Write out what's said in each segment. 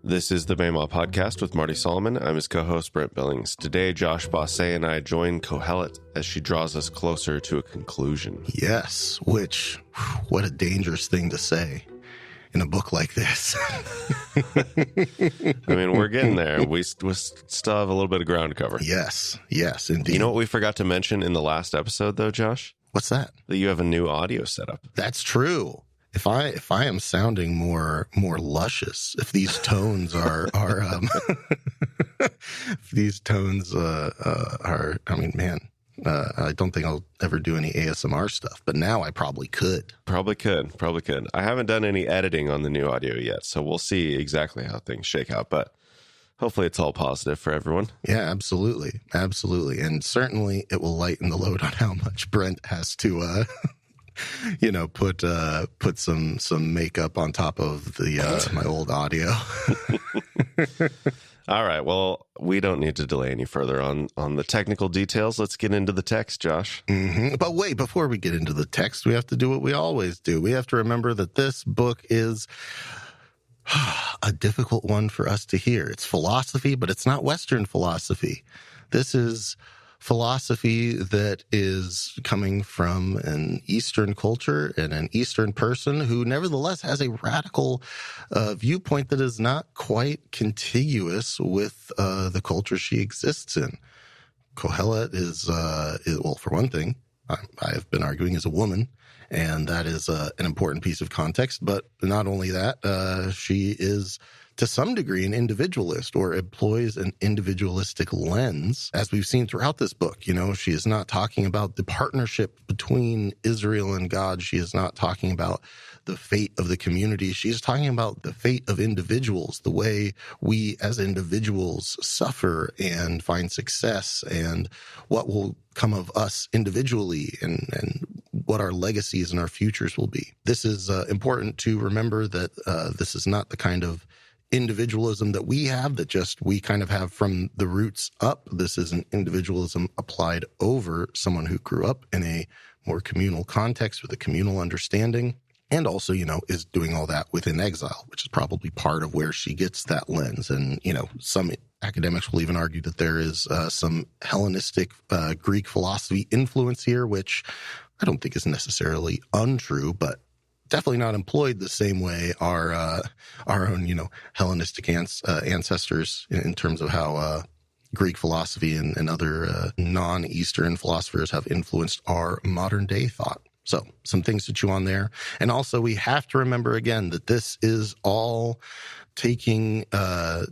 This is the Bema Podcast with Marty Solomon. I'm his co-host, Brent Billings. Today, Josh Bossé and I join Qohelet as she draws us closer to a conclusion. Yes, which, what a dangerous thing to say in a book like this. I mean, we're getting there. We still have a little bit of ground to cover. Yes, indeed. You know what we forgot to mention in the last episode, though, Josh? What's that? That you have a new audio setup. That's true. If I am sounding more luscious, if these tones are if these tones are, I mean, man, I don't think I'll ever do any ASMR stuff, but now I probably could. Probably could. I haven't done any editing on the new audio yet, so we'll see exactly how things shake out, but hopefully it's all positive for everyone. Yeah, absolutely. And certainly it will lighten the load on how much Brent has to put some makeup on top of the my old audio. All right. Well, we don't need to delay any further on the technical details. Let's get into the text, Josh. Mm-hmm. But wait, before we get into the text, we have to do what we always do. We have to remember that this book is a difficult one for us to hear. It's philosophy, but it's not Western philosophy. This is philosophy that is coming from an Eastern culture and an Eastern person who nevertheless has a radical viewpoint that is not quite contiguous with the culture she exists in. Qohelet is well, for one thing, I have been arguing, is a woman, and that is an important piece of context. But not only that, she is to some degree an individualist, or employs an individualistic lens, as we've seen throughout this book. You know, she is not talking about the partnership between Israel and God. She is not talking about the fate of the community. She's talking about the fate of individuals, the way we as individuals suffer and find success, and what will come of us individually, and what our legacies and our futures will be. This is important to remember, that this is not the kind of individualism that we have, that just we kind of have from the roots up. This is an individualism applied over someone who grew up in a more communal context with a communal understanding, and also, is doing all that within exile, which is probably part of where she gets that lens. And, some academics will even argue that there is some Hellenistic Greek philosophy influence here, which I don't think is necessarily untrue, but definitely not employed the same way our own, Hellenistic ancestors, in terms of how Greek philosophy and other non-Eastern philosophers have influenced our modern day thought. So some things to chew on there. And also we have to remember again that this is all taking the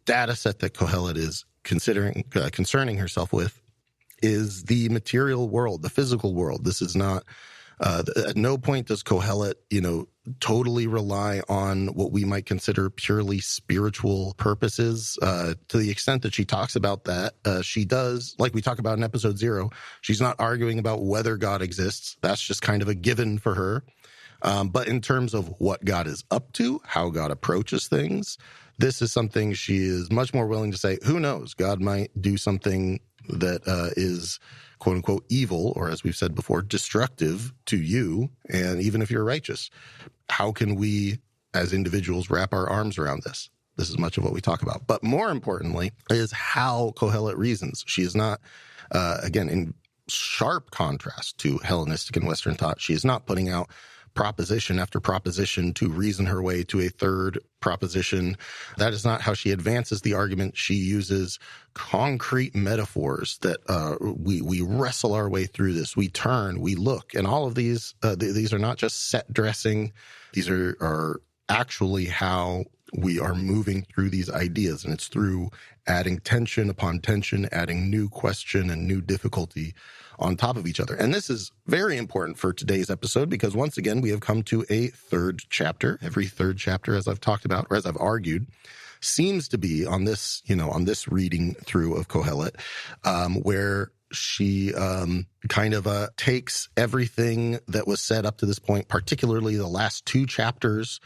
data set that Qohelet is concerning herself with is the material world, the physical world. This is not at no point does Qohelet, totally rely on what we might consider purely spiritual purposes. To the extent that she talks about that, she does, like we talk about in episode 0, she's not arguing about whether God exists. That's just kind of a given for her. But in terms of what God is up to, how God approaches things, this is something she is much more willing to say, who knows, God might do something that is quote unquote evil, or as we've said before, destructive to you. And even if you're righteous, how can we as individuals wrap our arms around this? This is much of what we talk about. But more importantly is how Qohelet reasons. She is not, again, in sharp contrast to Hellenistic and Western thought. She is not putting out proposition after proposition to reason her way to a third proposition. That is not how she advances the argument. She uses concrete metaphors that we wrestle our way through this. We turn, we look, and all of these are not just set dressing. These are actually how we are moving through these ideas, and it's through adding tension upon tension, adding new question and new difficulty on top of each other. And this is very important for today's episode, because once again, we have come to a third chapter. Every third chapter, as I've talked about, or as I've argued, seems to be on this, on this reading through of Qohelet, where she kind of takes everything that was said up to this point, particularly the last 2 chapters,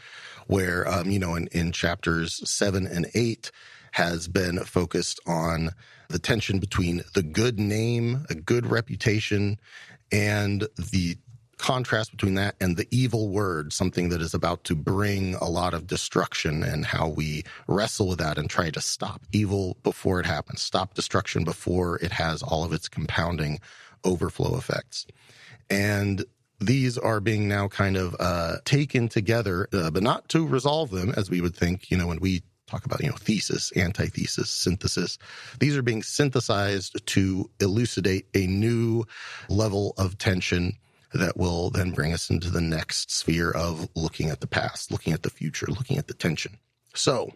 where, in chapters 7 and 8, has been focused on the tension between the good name, a good reputation, and the contrast between that and the evil word, something that is about to bring a lot of destruction, and how we wrestle with that and try to stop evil before it happens, stop destruction before it has all of its compounding overflow effects. And these are being now kind of taken together, but not to resolve them, as we would think, when we talk about, thesis, antithesis, synthesis. These are being synthesized to elucidate a new level of tension that will then bring us into the next sphere of looking at the past, looking at the future, looking at the tension. So,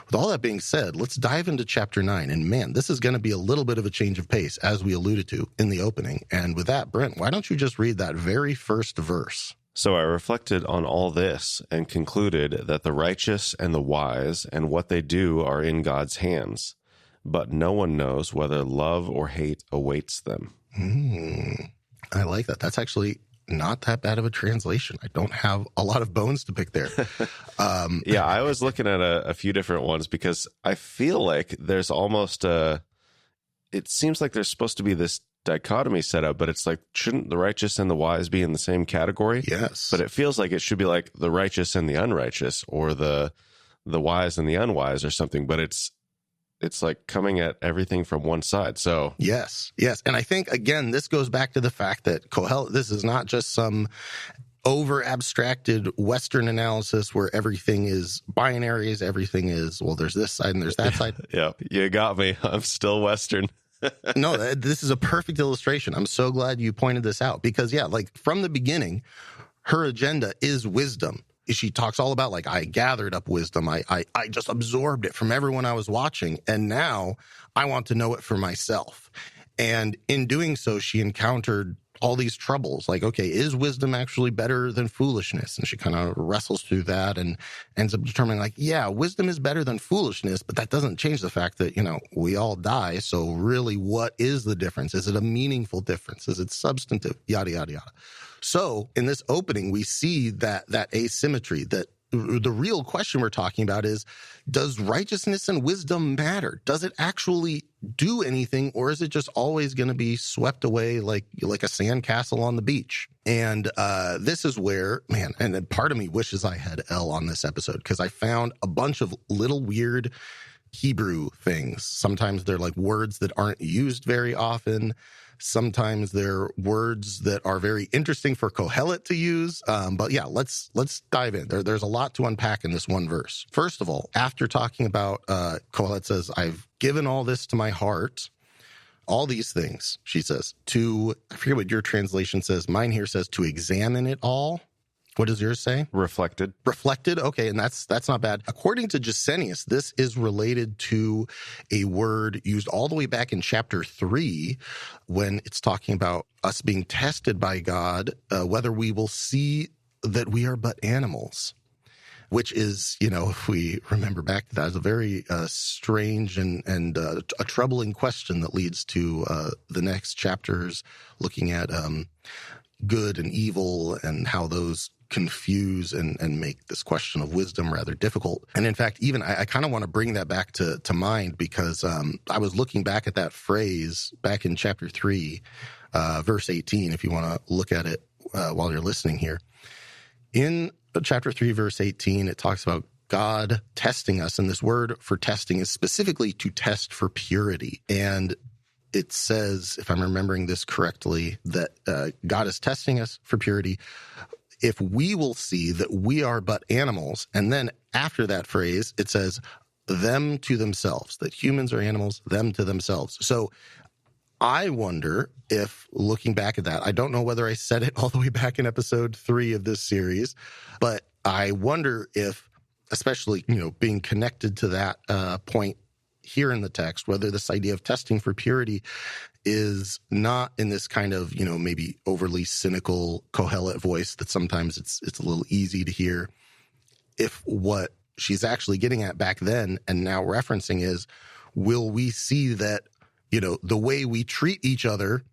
with all that being said, let's dive into chapter 9. And man, this is going to be a little bit of a change of pace, as we alluded to in the opening. And with that, Brent, why don't you just read that very first verse? So I reflected on all this and concluded that the righteous and the wise and what they do are in God's hands, but no one knows whether love or hate awaits them. I like that. That's actually not that bad of a translation. I don't have a lot of bones to pick there. Yeah, I was looking at a few different ones because I feel like there's almost it seems like there's supposed to be this dichotomy set up, but it's like, shouldn't the righteous and the wise be in the same category? Yes. But it feels like it should be like the righteous and the unrighteous, or the wise and the unwise, or something. But it's like coming at everything from one side. So yes. And I think, again, this goes back to the fact that Qohelet, this is not just some over abstracted Western analysis where everything is binaries, everything is, well, there's this side and there's that side. Yeah, you got me. I'm still Western. No, this is a perfect illustration. I'm so glad you pointed this out because, yeah, like from the beginning, her agenda is wisdom. She talks all about, like, I gathered up wisdom. I just absorbed it from everyone I was watching. And now I want to know it for myself. And in doing so, she encountered all these troubles. Like, okay, is wisdom actually better than foolishness? And she kind of wrestles through that and ends up determining, like, yeah, wisdom is better than foolishness, but that doesn't change the fact that, we all die. So really, what is the difference? Is it a meaningful difference? Is it substantive? Yada, yada, yada. So in this opening, we see that asymmetry, that the real question we're talking about is, does righteousness and wisdom matter? Does it actually do anything, or is it just always going to be swept away like a sandcastle on the beach? And this is where, man, and then part of me wishes I had Elle on this episode, because I found a bunch of little weird Hebrew things. Sometimes they're like words that aren't used very often. Sometimes they're words that are very interesting for Qohelet to use. But yeah, let's dive in. There's a lot to unpack in this one verse. First of all, after talking about, Qohelet says, I've given all this to my heart, all these things, she says, I forget what your translation says. Mine here says to examine it all. What does yours say? Reflected. Okay, and that's not bad. According to Gesenius, this is related to a word used all the way back in chapter 3 when it's talking about us being tested by God, whether we will see that we are but animals, which is, if we remember back to that, is a very strange and a troubling question that leads to the next chapters, looking at good and evil and how those confuse and make this question of wisdom rather difficult. And in fact, even I kind of want to bring that back to mind, because I was looking back at that phrase back in chapter 3, verse 18, if you want to look at it while you're listening here. In chapter 3, verse 18, it talks about God testing us, and this word for testing is specifically to test for purity. And it says, if I'm remembering this correctly, that God is testing us for purity if we will see that we are but animals. And then after that phrase, it says, them to themselves, that humans are animals, them to themselves. So I wonder if, looking back at that, I don't know whether I said it all the way back in episode 3 of this series, but I wonder if, especially, being connected to that point here in the text, whether this idea of testing for purity is not in this kind of, maybe overly cynical Qohelet voice that sometimes it's a little easy to hear. If what she's actually getting at back then and now referencing is, will we see that, the way we treat each other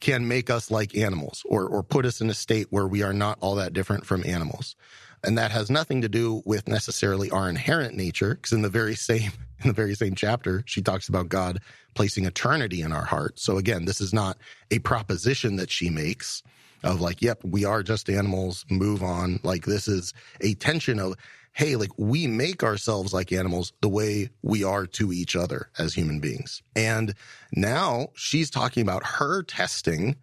can make us like animals, or put us in a state where we are not all that different from animals. And that has nothing to do with necessarily our inherent nature, because in the very same chapter, she talks about God placing eternity in our heart. So again, this is not a proposition that she makes. of like, yep, we are just animals, move on. Like, this is a tension of, hey, like, we make ourselves like animals the way we are to each other as human beings. And now she's talking about her testing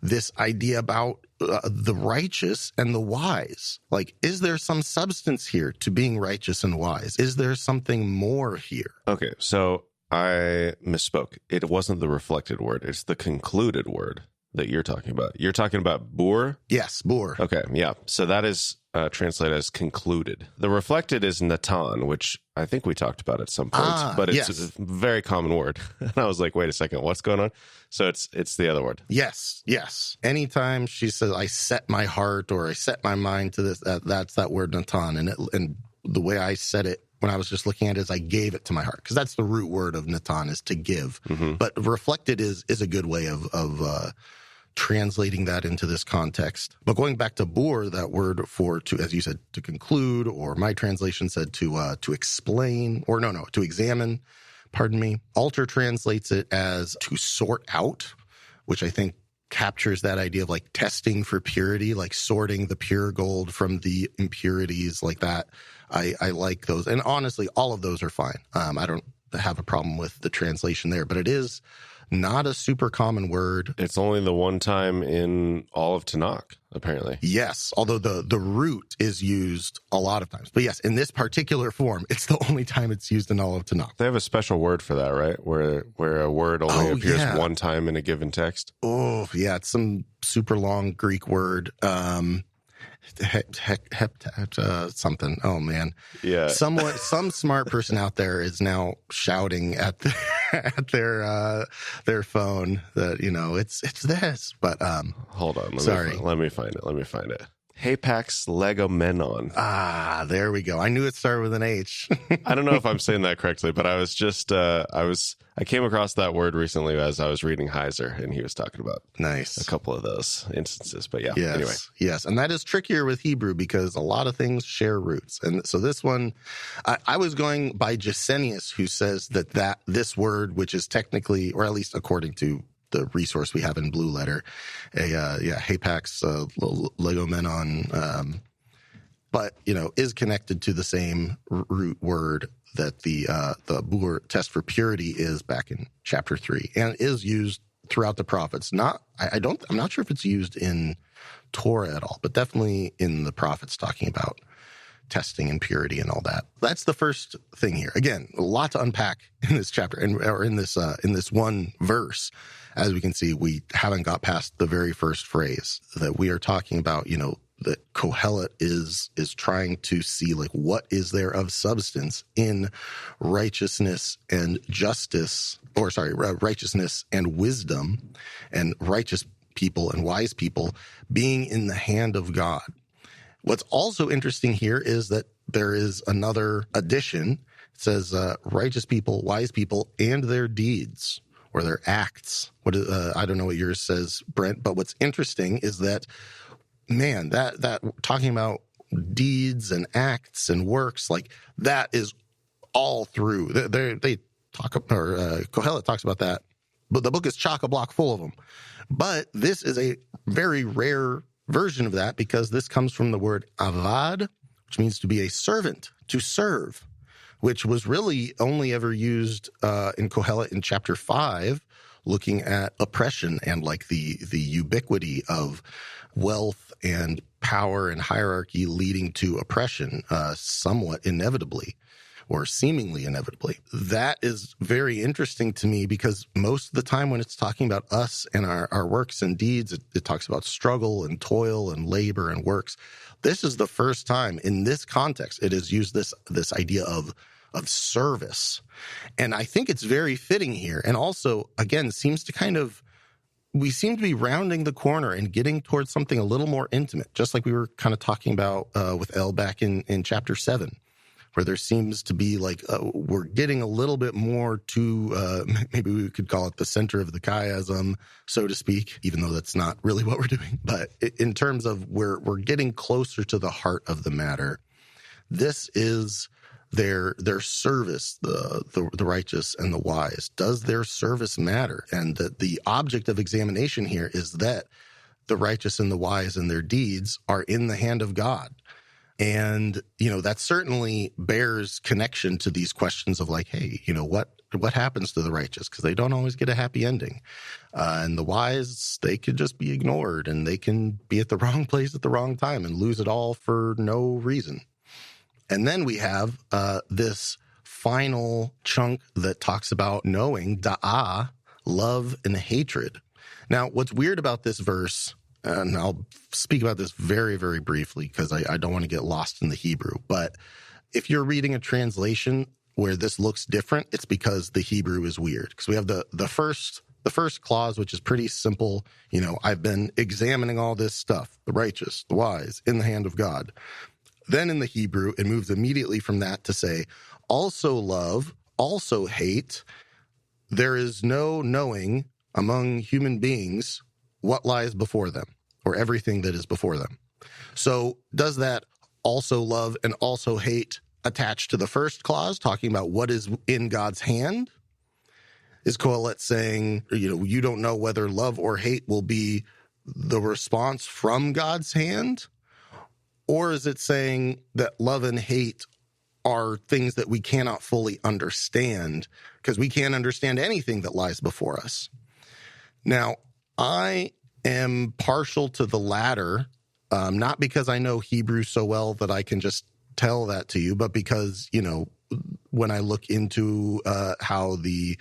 this idea about the righteous and the wise. Like, is there some substance here to being righteous and wise? Is there something more here? Okay, so I misspoke. It wasn't the reflected word. It's the concluded word that you're talking about. You're talking about bur? Yes, bur. Okay, yeah. So that is translated as concluded. The reflected is natan, which I think we talked about at some point, but it's a very common word. And I was like, wait a second, what's going on? So it's the other word. Yes. Anytime she says, I set my heart or I set my mind to this, that's that word natan. And the way I said it when I was just looking at it is I gave it to my heart, because that's the root word of natan, is to give. Mm-hmm. But reflected is a good way of translating that into this context. But going back to bur, that word for to, as you said, to conclude, or my translation said to explain, or to examine, pardon me. Alter translates it as to sort out, which I think captures that idea of like testing for purity, like sorting the pure gold from the impurities, like that. I like those. And honestly, all of those are fine. I don't have a problem with the translation there, but it is not a super common word. It's only the one time in all of Tanakh, apparently. Yes, although the root is used a lot of times. But yes, in this particular form, it's the only time it's used in all of Tanakh. They have a special word for that, right? Where a word only appears one time in a given text. Oh, yeah, it's some super long Greek word. Something. Oh man. Yeah. Some smart person out there is now shouting at their phone that, it's this. But hold on. Sorry. Let me find it. Hapax legomenon. Ah, there we go. I knew it started with an H. I don't know if I'm saying that correctly, but I was just I came across that word recently as I was reading Heiser, and he was talking about a couple of those instances. But yeah, yes, anyway. Yes, and that is trickier with Hebrew because a lot of things share roots. And so this one, I was going by Gesenius, who says that this word, which is technically, or at least according to the resource we have in Blue Letter, Hapax legomenon, but is connected to the same root word that the bur test for purity is back in chapter 3, and is used throughout the prophets. I'm not sure if it's used in Torah at all, but definitely in the prophets, talking about testing and purity and all that. That's the first thing here. Again, a lot to unpack in this chapter, or in this one verse. As we can see, we haven't got past the very first phrase that we are talking about. That Qohelet is trying to see, like, what is there of substance in righteousness and justice, righteousness and wisdom, and righteous people and wise people being in the hand of God. What's also interesting here is that there is another addition. It says righteous people, wise people, and their deeds, or their acts. I don't know what yours says, Brent, but what's interesting is that, man, that talking about deeds and acts and works, like, that is all through. They talk, or Qohelet talks about that, but the book is chock-a-block full of them. But this is a very rare version of that, because this comes from the word avad, which means to be a servant, to serve, which was really only ever used in Qohelet in chapter 5, looking at oppression and like the ubiquity of wealth and power and hierarchy leading to oppression, somewhat inevitably, or seemingly inevitably. That is very interesting to me, because most of the time when it's talking about us and our works and deeds, it talks about struggle and toil and labor and works. This is the first time in this context it has used this idea of service. And I think it's very fitting here. And also, again, we seem to be rounding the corner and getting towards something a little more intimate, just like we were kind of talking about with El back in chapter 7. Where there seems to be like, we're getting a little bit more to, maybe we could call it the center of the chiasm, so to speak, even though that's not really what we're doing. But in terms of we're getting closer to the heart of the matter. This is their service, the righteous and the wise. Does their service matter? And the object of examination here is that the righteous and the wise and their deeds are in the hand of God. And, that certainly bears connection to these questions of like, hey, what happens to the righteous? Because they don't always get a happy ending. And the wise, they could just be ignored and they can be at the wrong place at the wrong time and lose it all for no reason. And then we have this final chunk that talks about knowing, da'ah, love and hatred. Now, what's weird about this verse, and I'll speak about this very, very briefly because I don't want to get lost in the Hebrew, but if you're reading a translation where this looks different, it's because the Hebrew is weird. Because we have the first clause, which is pretty simple. I've been examining all this stuff, the righteous, the wise, in the hand of God. Then in the Hebrew, it moves immediately from that to say, also love, also hate. There is no knowing among human beings what lies before them, or everything that is before them. So does that also love and also hate attach to the first clause, talking about what is in God's hand? Is Qohelet saying, you don't know whether love or hate will be the response from God's hand? Or is it saying that love and hate are things that we cannot fully understand because we can't understand anything that lies before us? Now, I am partial to the latter, not because I know Hebrew so well that I can just tell that to you, but because, when I look into how the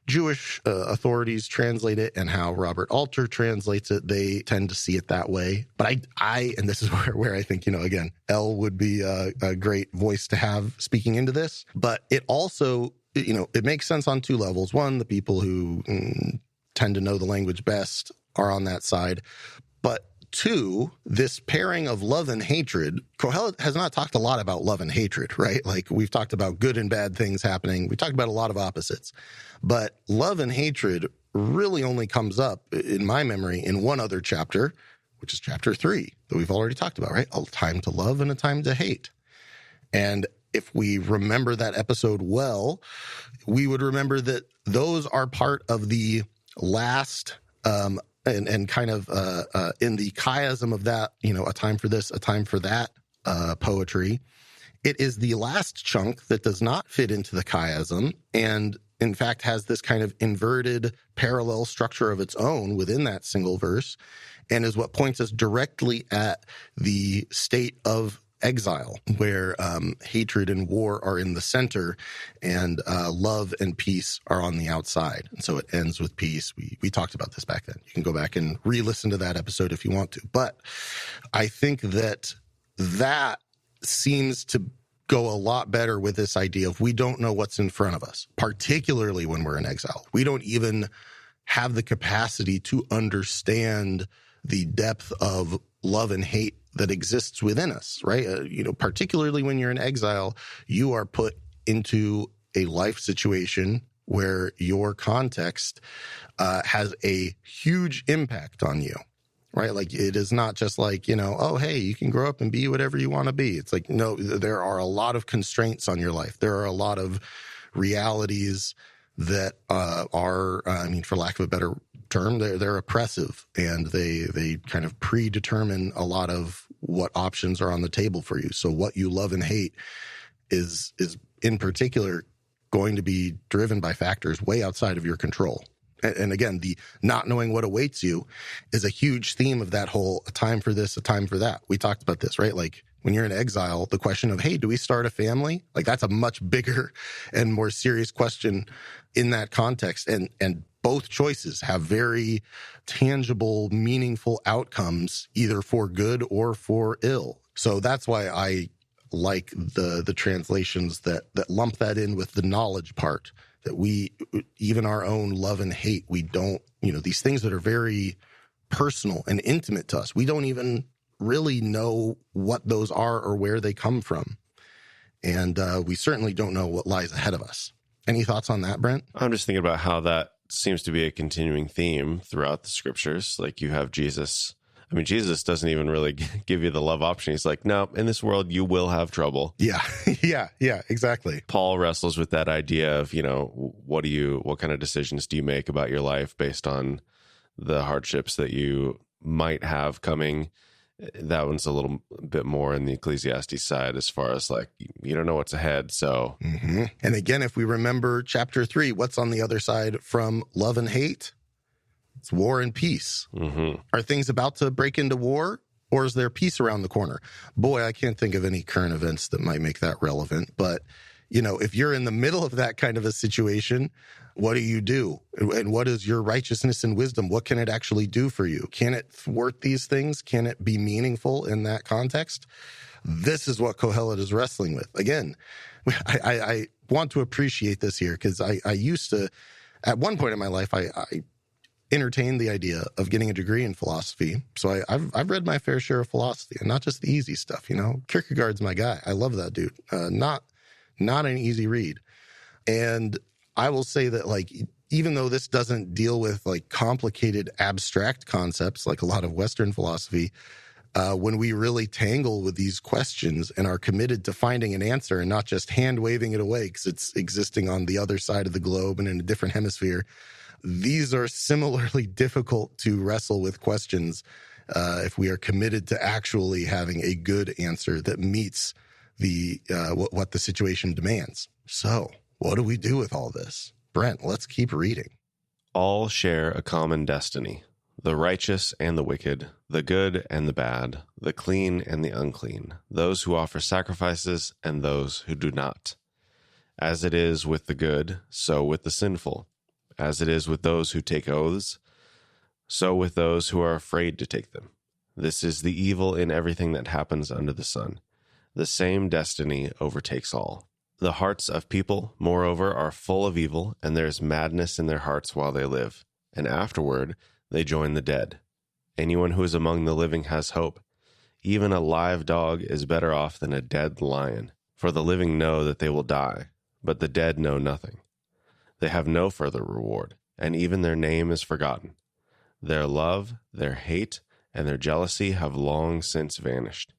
Jewish authorities translate it and how Robert Alter translates it, they tend to see it that way. But I and this is where I think, again, Elle would be a great voice to have speaking into this. But it also, it makes sense on two levels. One, the people who tend to know the language best are on that side. But two, this pairing of love and hatred, Qohelet has not talked a lot about love and hatred, right? Like we've talked about good and bad things happening. We talked about a lot of opposites. But love and hatred really only comes up, in my memory, in one other chapter, which is chapter 3, that we've already talked about, right? A time to love and a time to hate. And if we remember that episode well, we would remember that those are part of the last and kind of in the chiasm of that, a time for this, a time for that poetry. It is the last chunk that does not fit into the chiasm and, in fact, has this kind of inverted parallel structure of its own within that single verse and is what points us directly at the state of exile, where hatred and war are in the center and love and peace are on the outside. And so it ends with peace. We talked about this back then. You can go back and re-listen to that episode if you want to. But I think that seems to go a lot better with this idea of we don't know what's in front of us, particularly when we're in exile. We don't even have the capacity to understand the depth of love and hate that exists within us, right? Particularly when you're in exile, you are put into a life situation where your context has a huge impact on you, right? Like it is not just like, oh, hey, you can grow up and be whatever you want to be. It's like, no, there are a lot of constraints on your life. There are a lot of realities that are, for lack of a better term, they're oppressive, and they kind of predetermine a lot of what options are on the table for you. So what you love and hate is in particular going to be driven by factors way outside of your control. And again, the not knowing what awaits you is a huge theme of that whole a time for this, a time for that. We talked about this, right? Like when you're in exile, the question of, hey, do we start a family? Like that's a much bigger and more serious question in that context. And both choices have very tangible, meaningful outcomes, either for good or for ill. So that's why I like the translations that lump that in with the knowledge part, that we, even our own love and hate, we don't, these things that are very personal and intimate to us, we don't even really know what those are or where they come from. And we certainly don't know what lies ahead of us. Any thoughts on that, Brent? I'm just thinking about how that seems to be a continuing theme throughout the scriptures. Like you have Jesus. I mean, Jesus doesn't even really give you the love option. He's like, no, in this world, you will have trouble. Yeah. Yeah, exactly. Paul wrestles with that idea of, what kind of decisions do you make about your life based on the hardships that you might have coming. That one's a little bit more in the Ecclesiastes side as far as like, you don't know what's ahead. So, And again, if we remember chapter 3, what's on the other side from love and hate? It's war and peace. Are things about to break into war, or is there peace around the corner? Boy, I can't think of any current events that might make that relevant. But, if you're in the middle of that kind of a situation, what do you do? And what is your righteousness and wisdom? What can it actually do for you? Can it thwart these things? Can it be meaningful in that context? This is what Qohelet is wrestling with. Again, I want to appreciate this here because I used to, at one point in my life, I entertained the idea of getting a degree in philosophy. So I've read my fair share of philosophy, and not just the easy stuff. Kierkegaard's my guy. I love that dude. Not an easy read. And I will say that, like, even though this doesn't deal with like complicated abstract concepts like a lot of Western philosophy, when we really tangle with these questions and are committed to finding an answer and not just hand waving it away because it's existing on the other side of the globe and in a different hemisphere, these are similarly difficult to wrestle with questions if we are committed to actually having a good answer that meets the what the situation demands. So, what do we do with all this? Brent, let's keep reading. All share a common destiny, the righteous and the wicked, the good and the bad, the clean and the unclean, those who offer sacrifices and those who do not. As it is with the good, so with the sinful. As it is with those who take oaths, so with those who are afraid to take them. This is the evil in everything that happens under the sun. The same destiny overtakes all. The hearts of people, moreover, are full of evil, and there is madness in their hearts while they live, and afterward they join the dead. Anyone who is among the living has hope. Even a live dog is better off than a dead lion, for the living know that they will die, but the dead know nothing. They have no further reward, and even their name is forgotten. Their love, their hate, and their jealousy have long since vanished.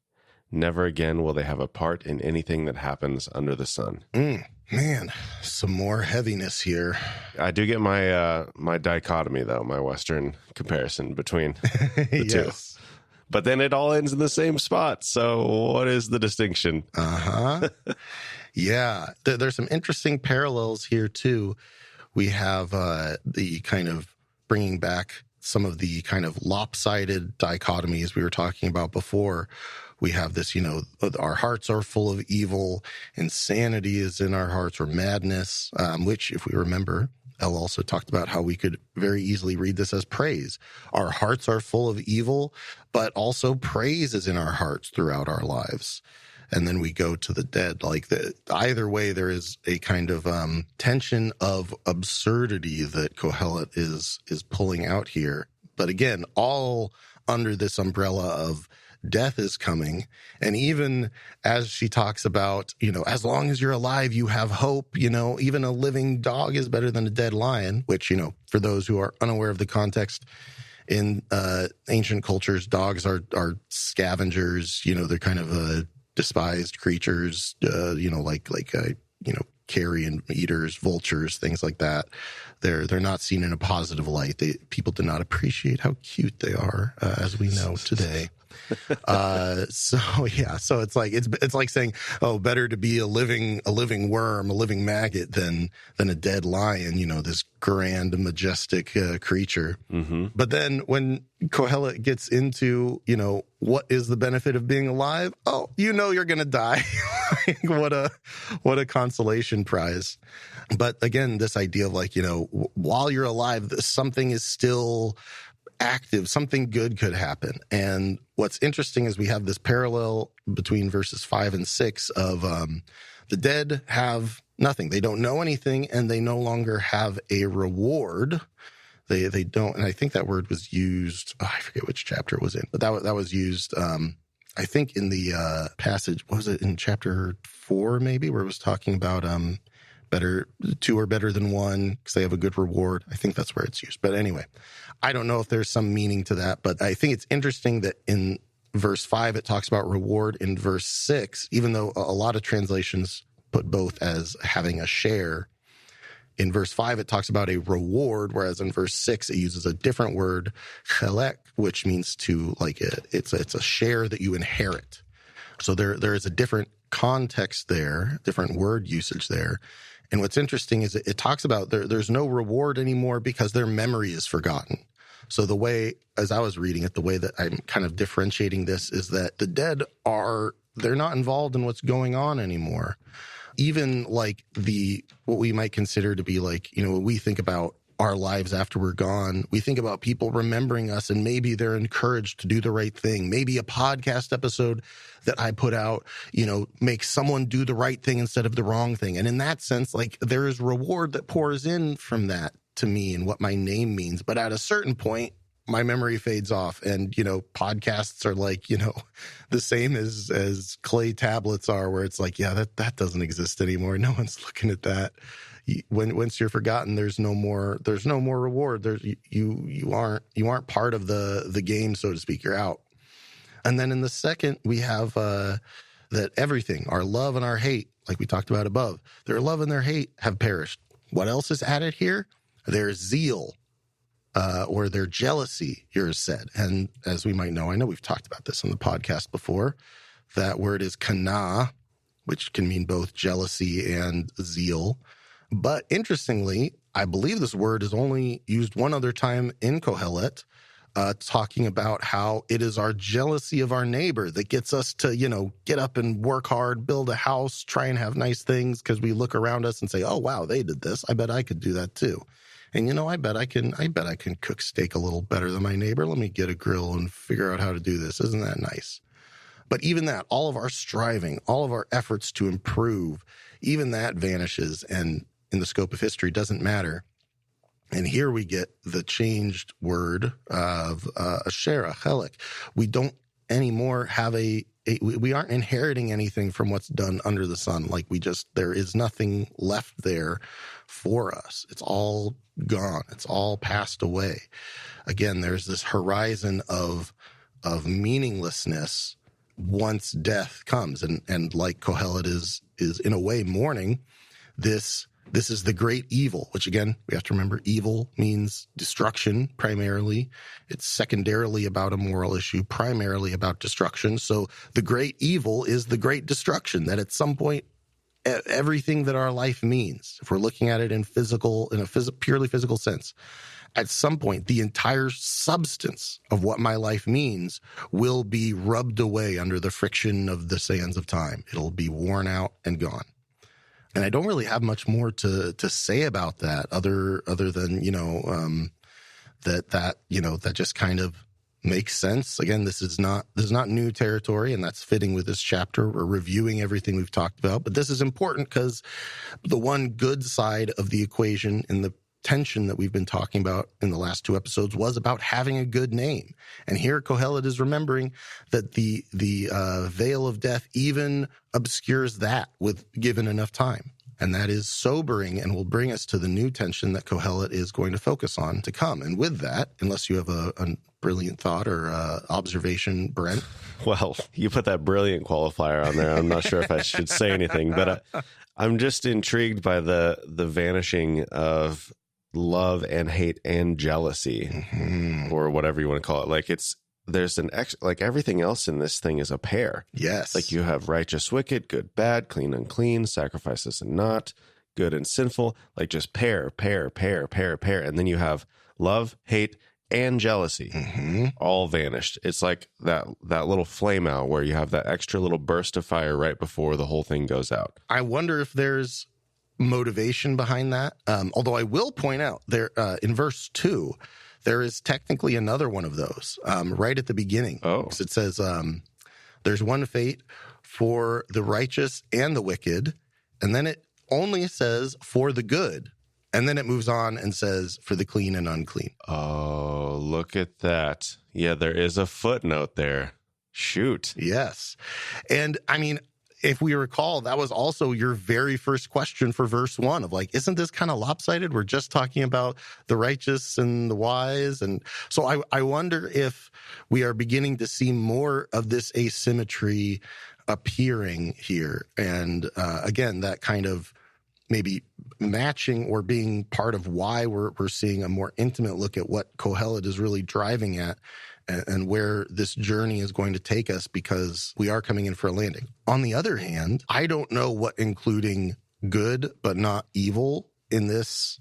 Never again will they have a part in anything that happens under the sun. Man, some more heaviness here. I do get my my dichotomy, though, my Western comparison between the two. But then it all ends in the same spot. So what is the distinction? Yeah, there's some interesting parallels here, too. We have the kind of bringing back some of the kind of lopsided dichotomies we were talking about before. We have this, our hearts are full of evil, insanity is in our hearts, or madness, which, if we remember, Elle also talked about how we could very easily read this as praise. Our hearts are full of evil, but also praise is in our hearts throughout our lives. And then we go to the dead. Either way, there is a kind of tension of absurdity that Qohelet is pulling out here. But again, all under this umbrella of death is coming. And even as she talks about, as long as you're alive, you have hope, even a living dog is better than a dead lion, which, for those who are unaware of the context, in ancient cultures, dogs are scavengers, they're kind of despised creatures, carrion eaters, vultures, things like that. They're not seen in a positive light. People do not appreciate how cute they are, as we know today. So it's like saying, oh, better to be a living worm, a living maggot than a dead lion, this grand, majestic creature. But then when Qohelet gets into, what is the benefit of being alive? Oh, you're going to die. What a consolation prize. But again, this idea of while you're alive, something is still active, something good could happen. And what's interesting is we have this parallel between verses 5 and 6 of the dead have nothing. They don't know anything, and they no longer have a reward. They don't, and I think that word was used, I forget which chapter it was in, but that was used, I think in the passage, what was it, in chapter 4 maybe, where it was talking about two are better than one because they have a good reward. I think that's where it's used. But anyway, I don't know if there's some meaning to that, but I think it's interesting that in verse 5, it talks about reward. In verse 6, even though a lot of translations put both as having a share, In verse 5, it talks about a reward, whereas in verse 6, it uses a different word, Qohelet, which means to, like, it's a share that you inherit. So there is a different context there, different word usage there. And what's interesting is it talks about there's no reward anymore because their memory is forgotten. So the way, as I was reading it, the way that I'm kind of differentiating this is that the dead they're not involved in what's going on anymore. Even like what we might consider to be like, when we think about our lives after we're gone, we think about people remembering us and maybe they're encouraged to do the right thing. Maybe a podcast episode that I put out, makes someone do the right thing instead of the wrong thing. And in that sense, like there is reward that pours in from that to me and what my name means. But at a certain point, my memory fades off and, podcasts are like, the same as clay tablets are, where it's like, yeah, that doesn't exist anymore. No one's looking at that. Once you're forgotten, there's no more reward. You aren't part of the game, so to speak. You're out. And then in the second, we have that everything, our love and our hate, like we talked about above, their love and their hate have perished. What else is added here? Their zeal, or their jealousy, here is said. And as we might know, I know we've talked about this on the podcast before, that word is kana, which can mean both jealousy and zeal. But interestingly, I believe this word is only used one other time in Qohelet, talking about how it is our jealousy of our neighbor that gets us to, get up and work hard, build a house, try and have nice things because we look around us and say, oh, wow, they did this. I bet I could do that too. And, I bet I can cook steak a little better than my neighbor. Let me get a grill and figure out how to do this. Isn't that nice? But even that, all of our striving, all of our efforts to improve, even that vanishes and in the scope of history doesn't matter. And here we get the changed word of asher, chelek. We don't anymore have we aren't inheriting anything from what's done under the sun. Like there is nothing left there for us. It's all gone. It's all passed away. Again, there's this horizon of meaninglessness once death comes. And like Qohelet is in a way mourning this is the great evil, which again, we have to remember evil means destruction primarily. It's secondarily about a moral issue, primarily about destruction. So the great evil is the great destruction, that at some point, everything that our life means, if we're looking at it in a purely physical sense, at some point, the entire substance of what my life means will be rubbed away under the friction of the sands of time. It'll be worn out and gone. And I don't really have much more to say about that other than, that just kind of makes sense. Again, this is not new territory, and that's fitting with this chapter. We're reviewing everything we've talked about, but this is important because the one good side of the equation in the tension that we've been talking about in the last two episodes was about having a good name. And here Qohelet is remembering that the veil of death even obscures that with given enough time. And that is sobering and will bring us to the new tension that Qohelet is going to focus on to come. And with that, unless you have a brilliant thought or observation, Brent. Well, you put that brilliant qualifier on there. I'm not sure if I should say anything, but I'm just intrigued by the vanishing of love and hate and jealousy, or whatever you want to call it. Like there's like everything else in this thing is a pair. Yes. Like you have righteous, wicked, good, bad, clean, unclean, sacrifices and not, good and sinful, like just pair. And then you have love, hate, and jealousy, all vanished. It's like that little flame out where you have that extra little burst of fire right before the whole thing goes out. I wonder if there's motivation behind that. Although I will point out there in verse 2, there is technically another one of those right at the beginning. Oh, because it says there's one fate for the righteous and the wicked, and then it only says for the good, and then it moves on and says for the clean and unclean. Oh, look at that. Yeah, there is a footnote there. Shoot. Yes. And I mean, if we recall, that was also your very first question for verse 1 of like, isn't this kind of lopsided? We're just talking about the righteous and the wise. And so I wonder if we are beginning to see more of this asymmetry appearing here. And again, that kind of maybe matching or being part of why we're seeing a more intimate look at what Qohelet is really driving at and where this journey is going to take us, because we are coming in for a landing. On the other hand, I don't know what including good but not evil in this,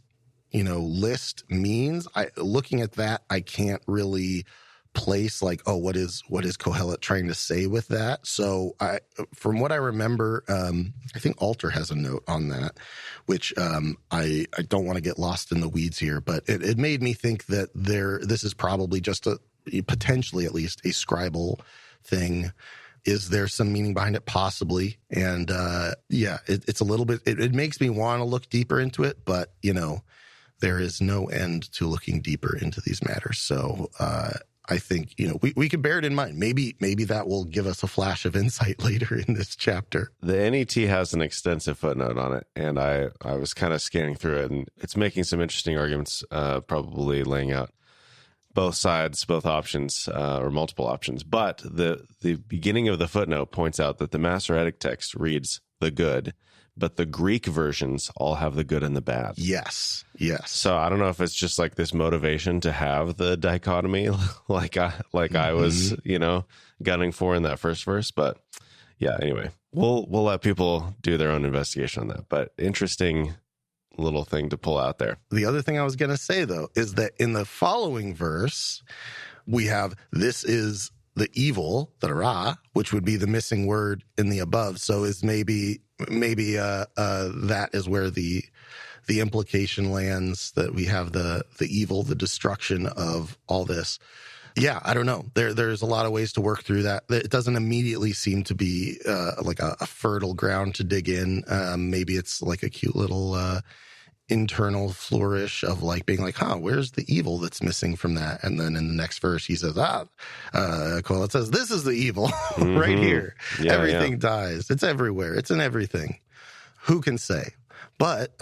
list means. Looking at that, I can't really place like, oh, what is Qohelet trying to say with that? So from what I remember, I think Alter has a note on that, which I don't want to get lost in the weeds here, but it made me think that this is probably just potentially at least a scribal thing. Is there some meaning behind it? Possibly. And it's a little bit, it makes me want to look deeper into it, but there is no end to looking deeper into these matters. So I think, we could bear it in mind. Maybe that will give us a flash of insight later in this chapter. The NET has an extensive footnote on it, and I was kind of scanning through it, and it's making some interesting arguments, probably laying out both sides, both options, or multiple options. But the beginning of the footnote points out that the Masoretic text reads the good, but the Greek versions all have the good and the bad. Yes. So I don't know if it's just like this motivation to have the dichotomy, like I was, gunning for in that first verse. But yeah, anyway, we'll let people do their own investigation on that. But interesting little thing to pull out there. The other thing I was going to say, though, is that in the following verse, we have this is the evil, the ra, which would be the missing word in the above. So is maybe that is where the implication lands, that we have the evil, the destruction of all this. Yeah, I don't know. There's a lot of ways to work through that. It doesn't immediately seem to be like a fertile ground to dig in. Maybe it's like a cute little internal flourish of like being like, where's the evil that's missing from that? And then in the next verse, he says, Qohelet says, this is the evil right here. Yeah, everything dies. It's everywhere. It's in everything. Who can say? But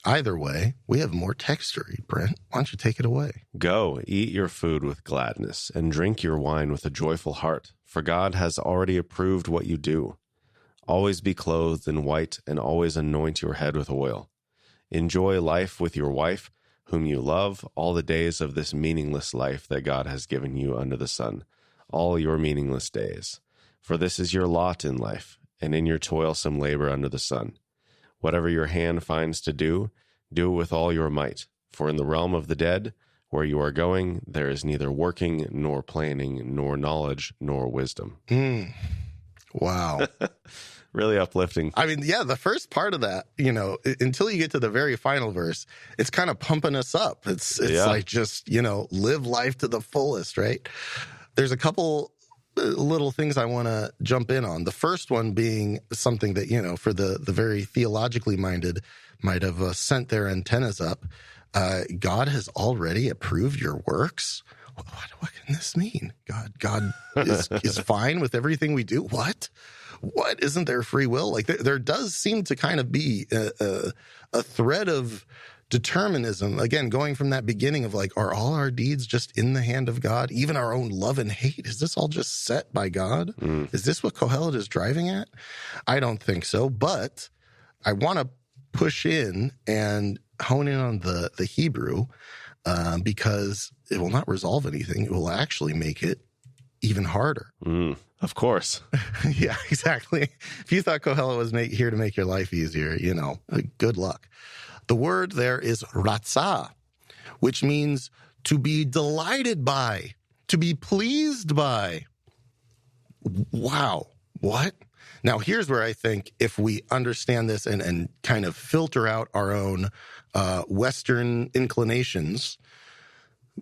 either way, we have more text to read, Brent. Why don't you take it away? Go, eat your food with gladness, and drink your wine with a joyful heart, for God has already approved what you do. Always be clothed in white, and always anoint your head with oil. Enjoy life with your wife, whom you love, all the days of this meaningless life that God has given you under the sun, all your meaningless days. For this is your lot in life, and in your toilsome labor under the sun. Whatever your hand finds to do, do it with all your might. For in the realm of the dead, where you are going, there is neither working, nor planning, nor knowledge, nor wisdom. Wow. Really uplifting. I mean, yeah, the first part of that, until you get to the very final verse, it's kind of pumping us up. It's like just, live life to the fullest, right? There's a couple little things I want to jump in on. The first one being something that, for the very theologically minded might have sent their antennas up. God has already approved your works. What can this mean? God is fine with everything we do. What? Isn't there free will? Like there does seem to kind of be a thread of determinism, again, going from that beginning of like, are all our deeds just in the hand of God? Even our own love and hate? Is this all just set by God? Is this what Qohelet is driving at? I don't think so, but I want to push in and hone in on the Hebrew because it will not resolve anything. It will actually make it even harder. Of course. Yeah, exactly. If you thought Qohelet was here to make your life easier, good luck. The word there is ratzah, which means to be delighted by, to be pleased by. Wow. What? Now, here's where I think if we understand this and kind of filter out our own Western inclinations,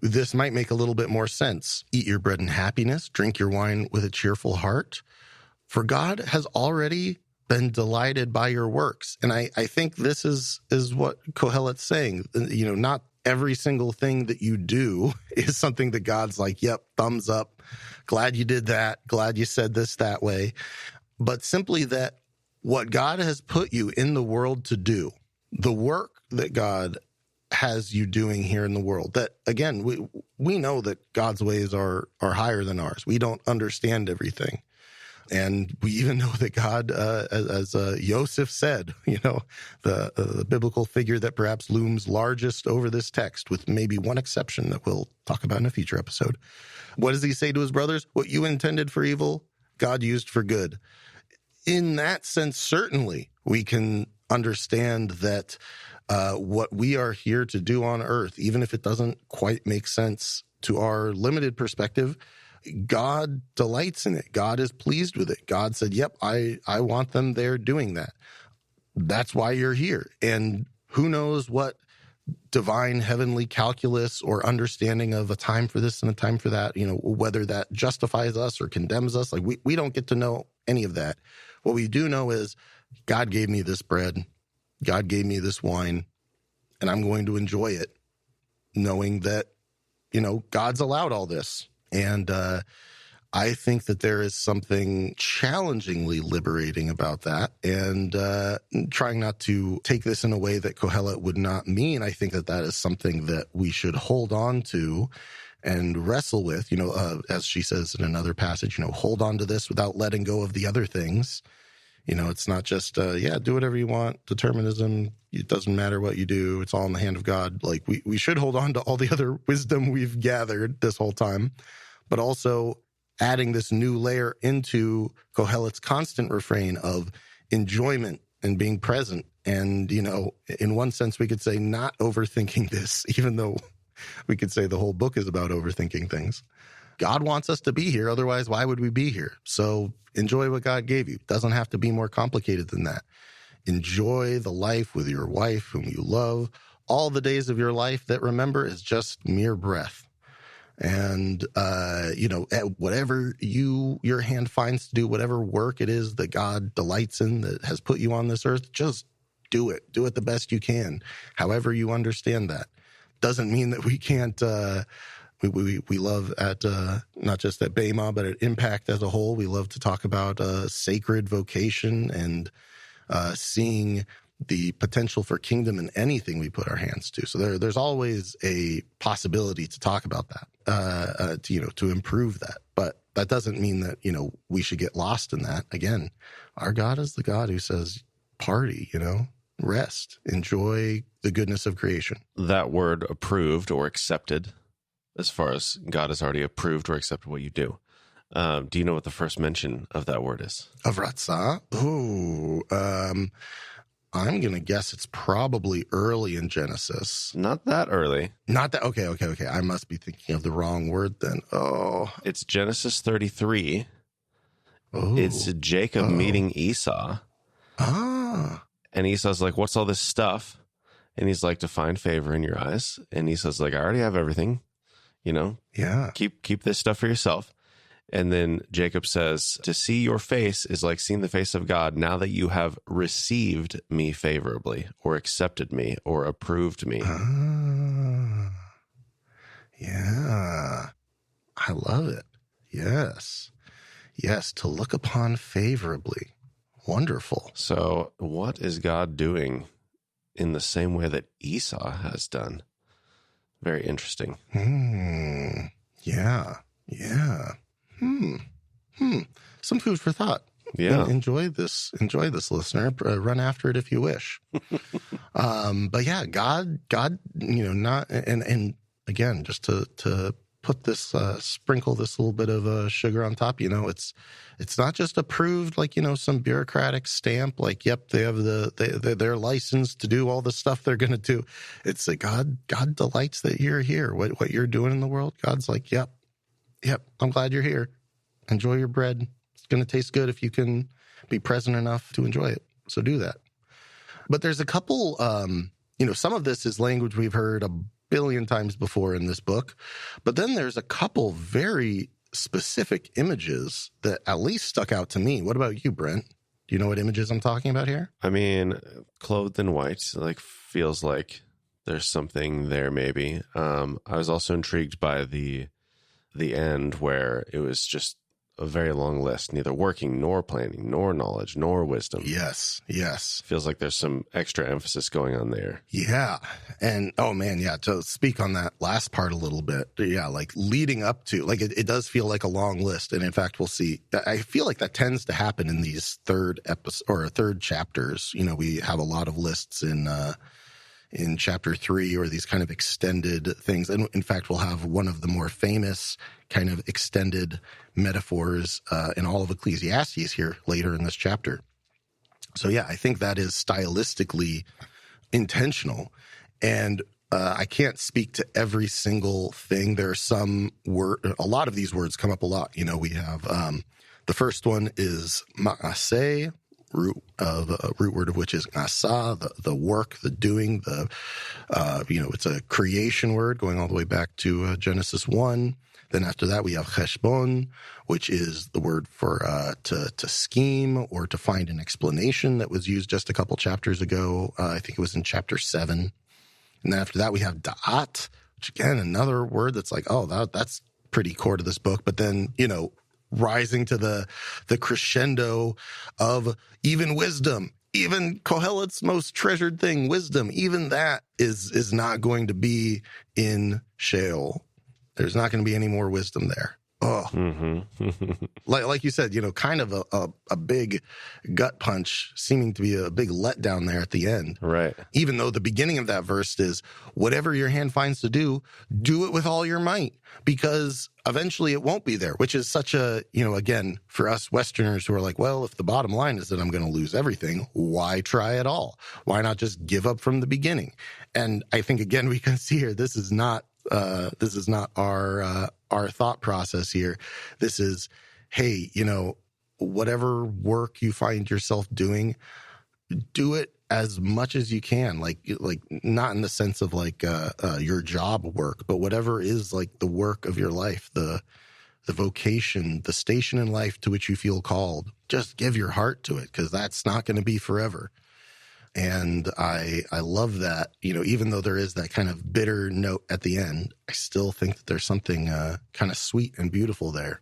this might make a little bit more sense. Eat your bread in happiness, drink your wine with a cheerful heart, for God has already been delighted by your works. And I think this is what Qohelet's saying. Not every single thing that you do is something that God's like, yep, thumbs up, glad you did that, glad you said this that way. But simply that what God has put you in the world to do, the work that God has you doing here in the world, that again, we know that God's ways are higher than ours. We don't understand everything. And we even know that God, as Yosef said, the biblical figure that perhaps looms largest over this text, with maybe one exception that we'll talk about in a future episode. What does he say to his brothers? What you intended for evil, God used for good. In that sense, certainly we can understand that what we are here to do on earth, even if it doesn't quite make sense to our limited perspective, God delights in it. God is pleased with it. God said, yep, I want them there doing that. That's why you're here. And who knows what divine heavenly calculus or understanding of a time for this and a time for that, whether that justifies us or condemns us. Like we don't get to know any of that. What we do know is God gave me this bread. God gave me this wine, and I'm going to enjoy it, knowing that, God's allowed all this. And I think that there is something challengingly liberating about that. And trying not to take this in a way that Qohelet would not mean, I think that that is something that we should hold on to and wrestle with, as she says in another passage, hold on to this without letting go of the other things. It's not just, do whatever you want, determinism, it doesn't matter what you do, it's all in the hand of God. Like, we should hold on to all the other wisdom we've gathered this whole time, but also adding this new layer into Qohelet's constant refrain of enjoyment and being present. And, in one sense, we could say not overthinking this, even though we could say the whole book is about overthinking things. God wants us to be here. Otherwise, why would we be here? So enjoy what God gave you. It doesn't have to be more complicated than that. Enjoy the life with your wife whom you love. All the days of your life that, remember, is just mere breath. And, whatever your hand finds to do, whatever work it is that God delights in, that has put you on this earth, just do it. Do it the best you can, however you understand that. Doesn't mean that we can't, we love at, not just at Bema, but at Impact as a whole, we love to talk about sacred vocation and seeing the potential for kingdom in anything we put our hands to. So there's always a possibility to talk about that, to improve that. But that doesn't mean that, we should get lost in that. Again, our God is the God who says, party, rest, enjoy the goodness of creation. That word approved or accepted, as far as God has already approved or accepted what you do. Do you know what the first mention of that word is? Of ratzah? I'm going to guess it's probably early in Genesis. Not that early. Not that. Okay. I must be thinking of the wrong word then. Oh. It's Genesis 33. Oh. It's Jacob meeting Esau. Ah. And Esau's like, what's all this stuff? And he's like, to find favor in your eyes. And Esau's like, I already have everything. Yeah. Keep this stuff for yourself. And then Jacob says, to see your face is like seeing the face of God now that you have received me favorably or accepted me or approved me. Yeah. I love it. Yes. To look upon favorably. Wonderful. So what is God doing in the same way that Esau has done? Very interesting. Yeah. Some food for thought. Yeah. Enjoy this, listener. Run after it if you wish. But yeah, God, not, and again, just to put this, sprinkle this little bit of sugar on top, it's not just approved like, some bureaucratic stamp, like, yep, they have their license to do all the stuff they're going to do. It's that God delights that you're here. What you're doing in the world, God's like, yep, I'm glad you're here. Enjoy your bread. It's going to taste good if you can be present enough to enjoy it. So do that. But there's a couple, some of this is language we've heard a billion times before in this book. But then there's a couple very specific images that at least stuck out to me. What about you, Brent? Do you know what images I'm talking about here? I mean, clothed in white, feels like there's something there maybe. I was also intrigued by the end where it was just a very long list, neither working nor planning nor knowledge nor wisdom. Yes. Feels like there's some extra emphasis going on there. Yeah. And oh man, yeah, to speak on that last part a little bit, yeah, like leading up to, like it does feel like a long list. And in fact, we'll see, I feel like that tends to happen in these third chapters. You know, we have a lot of lists in chapter 3, or these kind of extended things. And in fact, we'll have one of the more famous kind of extended metaphors in all of Ecclesiastes here later in this chapter. So yeah, I think that is stylistically intentional. And I can't speak to every single thing. There are some a lot of these words come up a lot. You know, we have the first one is ma'aseh, root word of which is asa, the work, the doing, it's a creation word going all the way back to Genesis 1. Then after that, we have cheshbon, which is the word for to scheme or to find an explanation that was used just a couple chapters ago. I think it was in chapter 7. And then after that, we have da'at, which again, another word that's like, oh, that's pretty core to this book. But then, you know, rising to the crescendo of even wisdom, even Qohelet's most treasured thing, wisdom, even that is not going to be in Sheol. There's not going to be any more wisdom there. Oh, like you said, you know, kind of a big gut punch, seeming to be a big letdown there at the end. Right. Even though the beginning of that verse is, whatever your hand finds to do it with all your might, because eventually it won't be there, which is such a, you know, again, for us Westerners who are like, well, if the bottom line is that I'm going to lose everything, why try at all? Why not just give up from the beginning? And I think, again, we can see here, this is not our thought process here. This is, hey, you know, whatever work you find yourself doing, do it as much as you can. Like not in the sense of like your job work, but whatever is like the work of your life, the vocation, the station in life to which you feel called. Just give your heart to it, because that's not going to be forever. And I love that, you know, even though there is that kind of bitter note at the end, I still think that there's something kind of sweet and beautiful there.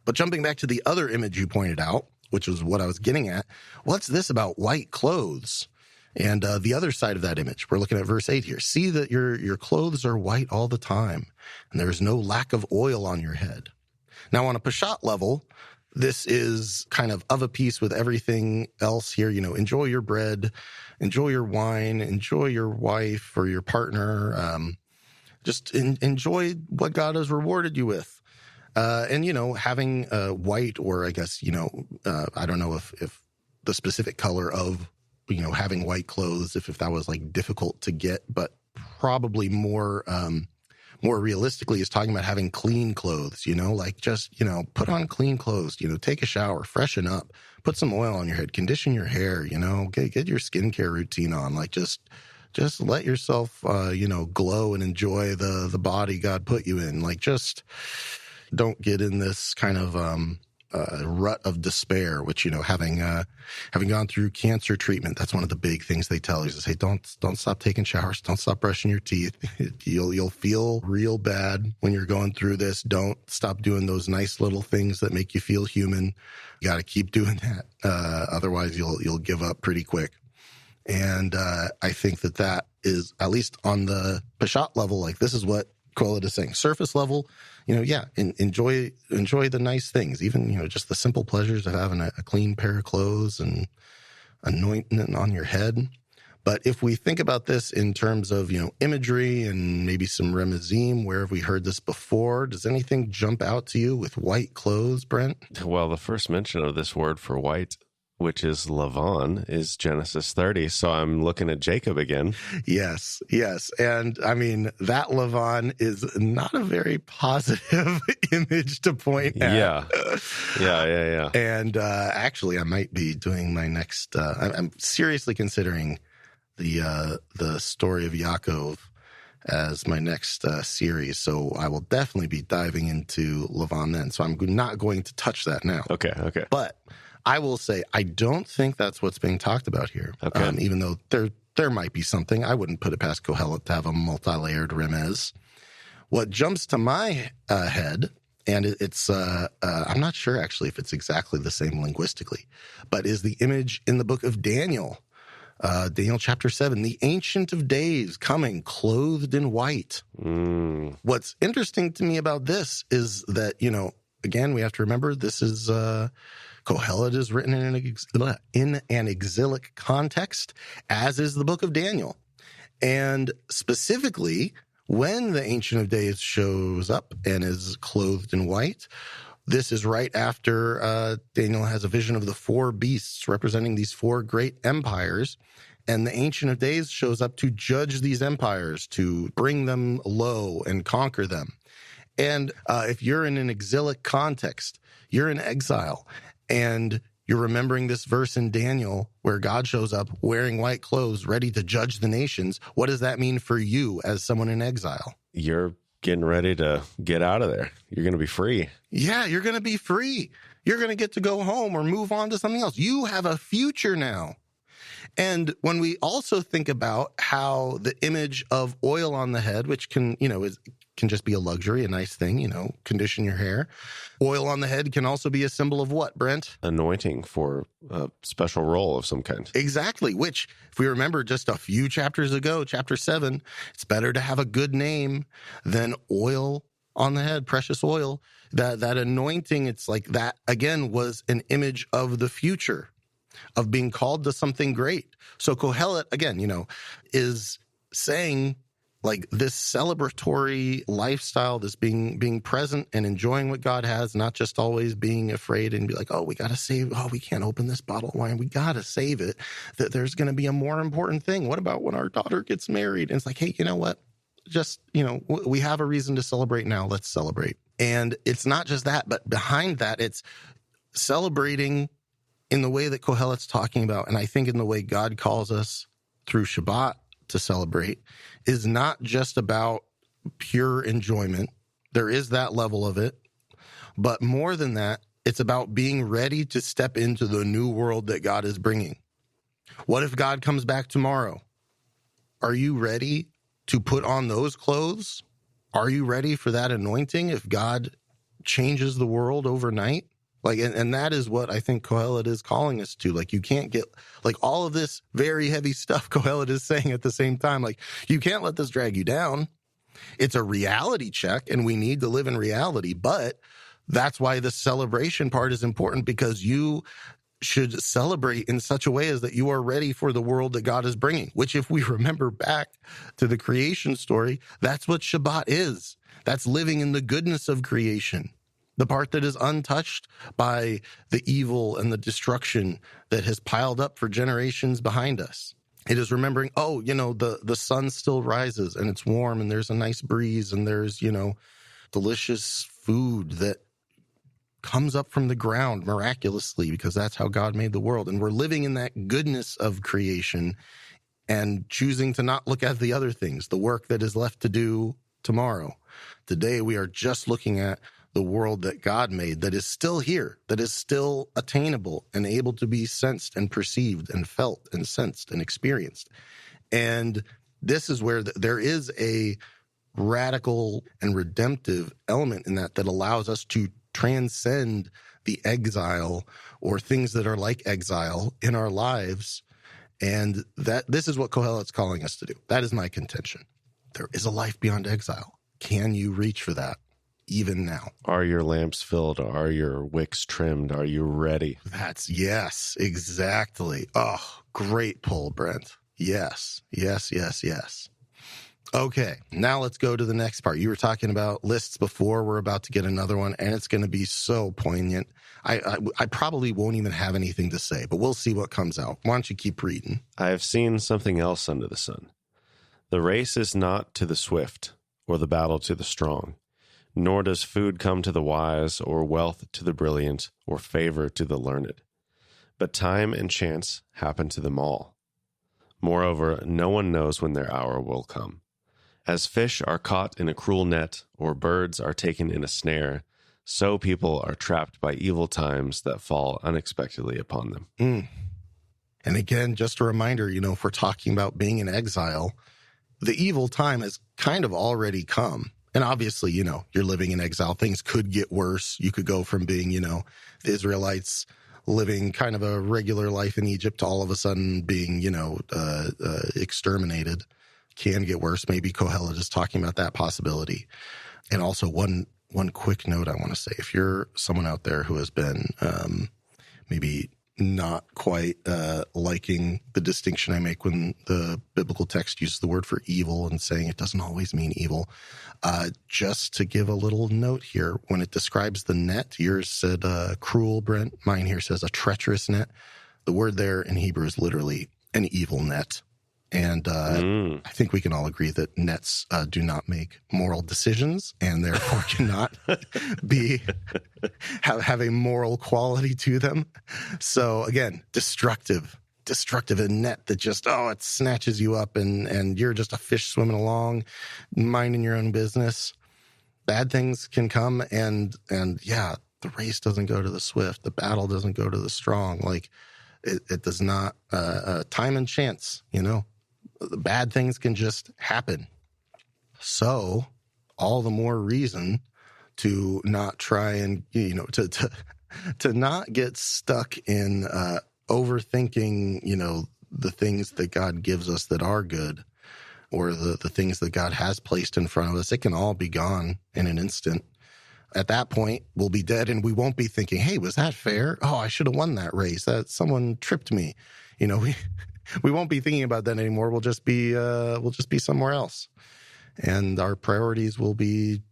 But jumping back to the other image you pointed out, which was what I was getting at, what's this about white clothes? And the other side of that image, we're looking at verse 8 here. See that your clothes are white all the time, and there is no lack of oil on your head. Now, on a Peshat level, this is kind of a piece with everything else here. You know, enjoy your bread, enjoy your wine, enjoy your wife or your partner. Just enjoy what God has rewarded you with. And, you know, having white, or I guess, you know, I don't know if the specific color of, you know, having white clothes, if that was like difficult to get, but probably more realistically is talking about having clean clothes, you know, like just, you know, put on clean clothes, you know, take a shower, freshen up, put some oil on your head, condition your hair, you know, get your skincare routine on, like just let yourself, you know, glow and enjoy the body God put you in. Like, just don't get in this kind of, rut of despair, which, you know, having gone through cancer treatment, that's one of the big things they tell you is, hey, don't stop taking showers, don't stop brushing your teeth. You'll feel real bad when you're going through this. Don't stop doing those nice little things that make you feel human. You got to keep doing that. Otherwise you'll give up pretty quick. And I think that is, at least on the Peshat level, like, this is what Qohelet is saying. Surface level, you know, yeah, enjoy the nice things, even, you know, just the simple pleasures of having a clean pair of clothes and anointing on your head. But if we think about this in terms of, you know, imagery and maybe some remezim, where have we heard this before? Does anything jump out to you with white clothes, Brent? Well, the first mention of this word for white, which is Lavan, is Genesis 30. So I'm looking at Jacob again. Yes. And I mean, that Lavan is not a very positive image to point at. Yeah. And actually, I might be doing my next, I'm seriously considering the story of Yaakov as my next series. So I will definitely be diving into Lavan then. So I'm not going to touch that now. Okay. But I will say, I don't think that's what's being talked about here. Okay. Even though there might be something, I wouldn't put it past Qohelet to have a multi-layered remez. What jumps to my head, and it's I'm not sure actually if it's exactly the same linguistically, but is the image in the book of Daniel. Daniel chapter 7, the Ancient of Days coming clothed in white. What's interesting to me about this is that, again, we have to remember this is Qohelet is written in an exilic context, as is the book of Daniel. And specifically, when the Ancient of Days shows up and is clothed in white, this is right after Daniel has a vision of the four beasts representing these four great empires. And the Ancient of Days shows up to judge these empires, to bring them low and conquer them. And if you're in an exilic context, you're in exile, and you're remembering this verse in Daniel where God shows up wearing white clothes, ready to judge the nations, what does that mean for you as someone in exile? You're getting ready to get out of there. You're going to be free. Yeah, you're going to be free. You're going to get to go home or move on to something else. You have a future now. And when we also think about how the image of oil on the head, which can just be a luxury, a nice thing, condition your hair. Oil on the head can also be a symbol of what, Brent? Anointing for a special role of some kind. Exactly, which, if we remember just a few chapters ago, chapter 7, it's better to have a good name than oil on the head, precious oil. That anointing, it's like that, again, was an image of the future, of being called to something great. So Qohelet, again, is saying, like, this celebratory lifestyle, this being present and enjoying what God has, not just always being afraid and be like, oh, we got to save, we can't open this bottle of wine, we got to save it, that there's going to be a more important thing. What about when our daughter gets married? And it's like, hey, you know what? Just, we have a reason to celebrate now. Let's celebrate. And it's not just that, but behind that, it's celebrating in the way that Qohelet's talking about, and I think in the way God calls us through Shabbat to celebrate, is not just about pure enjoyment. There is that level of it. But more than that, it's about being ready to step into the new world that God is bringing. What if God comes back tomorrow? Are you ready to put on those clothes? Are you ready for that anointing if God changes the world overnight? And that is what I think Qohelet is calling us to. You can't get, all of this very heavy stuff Qohelet is saying at the same time. You can't let this drag you down. It's a reality check, and we need to live in reality. But that's why the celebration part is important, because you should celebrate in such a way as that you are ready for the world that God is bringing, which, if we remember back to the creation story, that's what Shabbat is. That's living in the goodness of creation. The part that is untouched by the evil and the destruction that has piled up for generations behind us. It is remembering, the sun still rises and it's warm and there's a nice breeze and there's, delicious food that comes up from the ground miraculously, because that's how God made the world. And we're living in that goodness of creation and choosing to not look at the other things, the work that is left to do tomorrow. Today, we are just looking at the world that God made, that is still here, that is still attainable and able to be sensed and perceived and felt and sensed and experienced. And this is where there is a radical and redemptive element in that allows us to transcend the exile or things that are like exile in our lives. And that this is what Qohelet's calling us to do. That is my contention. There is a life beyond exile. Can you reach for that? Even now. Are your lamps filled? Are your wicks trimmed? Are you ready? Yes, exactly. Oh, great pull, Brent. Yes. Okay, now let's go to the next part. You were talking about lists before. We're about to get another one, and it's going to be so poignant. I probably won't even have anything to say, but we'll see what comes out. Why don't you keep reading? I have seen something else under the sun. The race is not to the swift, or the battle to the strong. Nor does food come to the wise, or wealth to the brilliant, or favor to the learned. But time and chance happen to them all. Moreover, no one knows when their hour will come. As fish are caught in a cruel net, or birds are taken in a snare, so people are trapped by evil times that fall unexpectedly upon them. And again, just a reminder, if we're talking about being in exile, the evil time has kind of already come. And obviously, you're living in exile. Things could get worse. You could go from being, the Israelites living kind of a regular life in Egypt to all of a sudden being, exterminated. Can get worse. Maybe Qohelet is talking about that possibility. And also one quick note I want to say, if you're someone out there who has been maybe not quite liking the distinction I make when the biblical text uses the word for evil and saying it doesn't always mean evil, just to give a little note here, when it describes the net, yours said cruel, Brent. Mine here says a treacherous net. The word there in Hebrew is literally an evil net. And I think we can all agree that nets do not make moral decisions and therefore cannot have a moral quality to them. So again, destructive, a net that just, it snatches you up and you're just a fish swimming along, minding your own business. Bad things can come and yeah, the race doesn't go to the swift. The battle doesn't go to the strong. Like it does not, time and chance, The bad things can just happen. So all the more reason to not try and, to not get stuck in overthinking, the things that God gives us that are good, or the things that God has placed in front of us. It can all be gone in an instant. At that point, we'll be dead and we won't be thinking, hey, was that fair? Oh, I should have won that race. That someone tripped me. We won't be thinking about that anymore. We'll just be somewhere else, and our priorities will be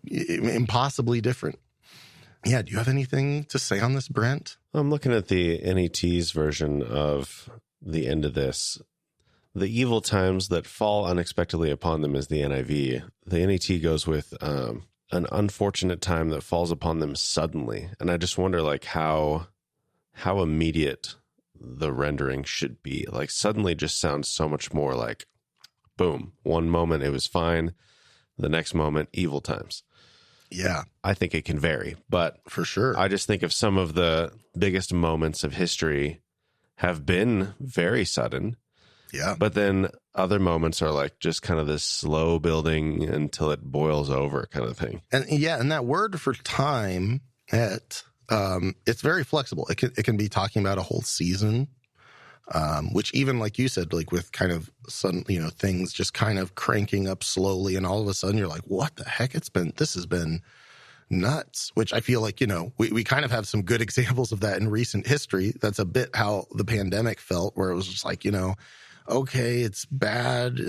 impossibly different. Yeah. Do you have anything to say on this, Brent? I'm looking at the NET's version of the end of this. The evil times that fall unexpectedly upon them is the NIV. The NET goes with an unfortunate time that falls upon them suddenly, and I just wonder how immediate the rendering should be. Like suddenly just sounds so much more like boom, one moment it was fine, the next moment evil times. Yeah, I think it can vary, but for sure, I just think of some of the biggest moments of history have been very sudden. Yeah, but then other moments are like just kind of this slow building until it boils over kind of thing. And that word for time, it's very flexible. It can be talking about a whole season, which even like you said, like with kind of sudden, things just kind of cranking up slowly, and all of a sudden you're like, what the heck? This has been nuts. Which I feel like, we kind of have some good examples of that in recent history. That's a bit how the pandemic felt, where it was just like, okay, it's bad.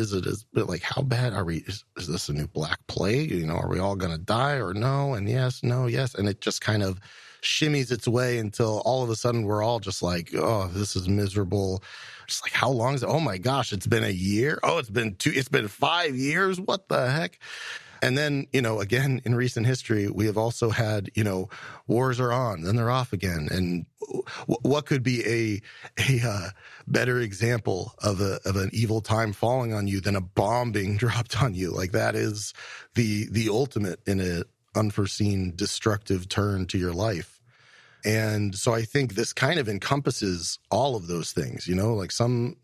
But like, how bad are we? Is this a new Black Plague? Are we all going to die or no? And yes, no, yes. And it just kind of shimmies its way until all of a sudden we're all just like, oh, this is miserable. Just like, how long is it? Oh my gosh, it's been a year. Oh, it's been 5 years. What the heck? And then, again, in recent history, we have also had, wars are on, then they're off again. And what could be a better example of an evil time falling on you than a bomb being dropped on you? Like that is the ultimate in an unforeseen destructive turn to your life. And so I think this kind of encompasses all of those things, like some